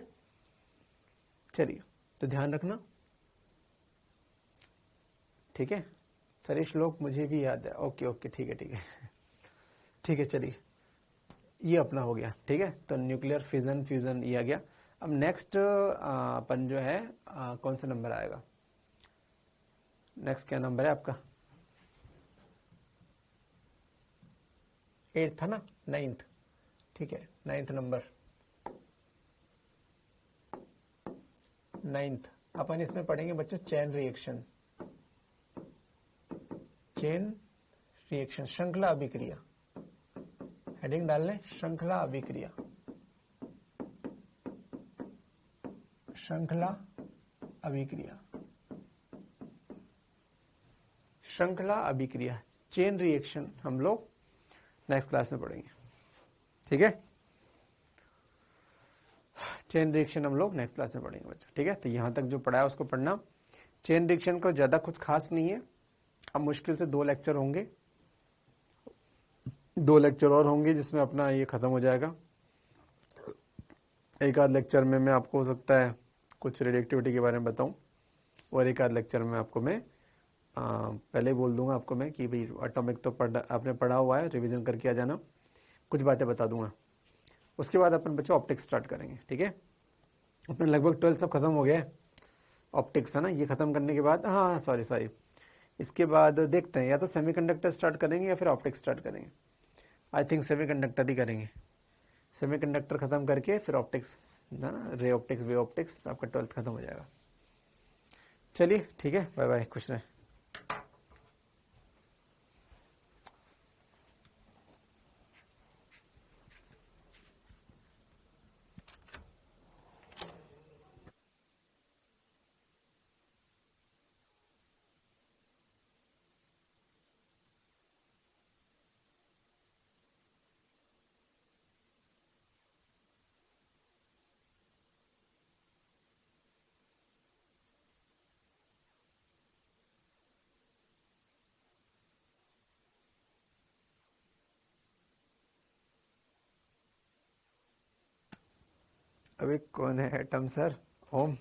चलिए, तो ध्यान रखना, ठीक है। सारे श्लोक मुझे भी याद है, ओके ओके ठीक है ठीक है ठीक है चलिए, ये अपना हो गया। ठीक है, तो न्यूक्लियर फिजन फ्यूजन ये आ गया। अब नेक्स्ट अपन जो है कौन सा नंबर आएगा? नेक्स्ट क्या नंबर है आपका? 8 था ना, 9th। ठीक है 9th नंबर, 9th अपन इसमें पढ़ेंगे बच्चों चेन रिएक्शन। चेन रिएक्शन, श्रृंखला अभिक्रिया, हेडिंग डाल लें श्रृंखला अभिक्रिया। श्रृंखला अभिक्रिया, श्रृंखला अभिक्रिया, चेन रिएक्शन हम लोग नेक्स्ट क्लास में पढ़ेंगे। ठीक है, चेन रिएक्शन हम लोग नेक्स्ट क्लास में पढ़ेंगे बच्चों। ठीक है, तो यहां तक जो पढ़ा है उसको पढ़ना। चेन रिएक्शन को ज्यादा कुछ खास नहीं है, अब मुश्किल से 2 लेक्चर होंगे, 2 लेक्चर और होंगे जिसमें अपना ये खत्म हो जाएगा। एक आध लेक्चर में मैं आपको हो सकता है कुछ रेडिएक्टिविटी के बारे में बताऊं, और एक आध लेक्चर में आपको मैं पहले ही बोल दूंगा आपको मैं कि भाई एटॉमिक तो आपने पढ़ा हुआ है, रिवीजन करके आ जाना, कुछ बातें बता दूंगा। उसके बाद अपन बच्चों ऑप्टिक्स स्टार्ट करेंगे। ठीक है, अपने लगभग 12 सब खत्म हो गया है, ऑप्टिक्स है ना, ये खत्म करने के बाद हाँ सॉरी इसके बाद देखते हैं या तो सेमीकंडक्टर स्टार्ट करेंगे या फिर ऑप्टिक्स स्टार्ट करेंगे। आई थिंक सेमीकंडक्टर ही करेंगे, सेमीकंडक्टर खत्म करके फिर ऑप्टिक्स ना, रे ऑप्टिक्स वे ऑप्टिक्स, आपका 12th खत्म हो जाएगा। चलिए ठीक है, बाय बाय, खुश रहें। अभी कौन है एटम सर? ओम।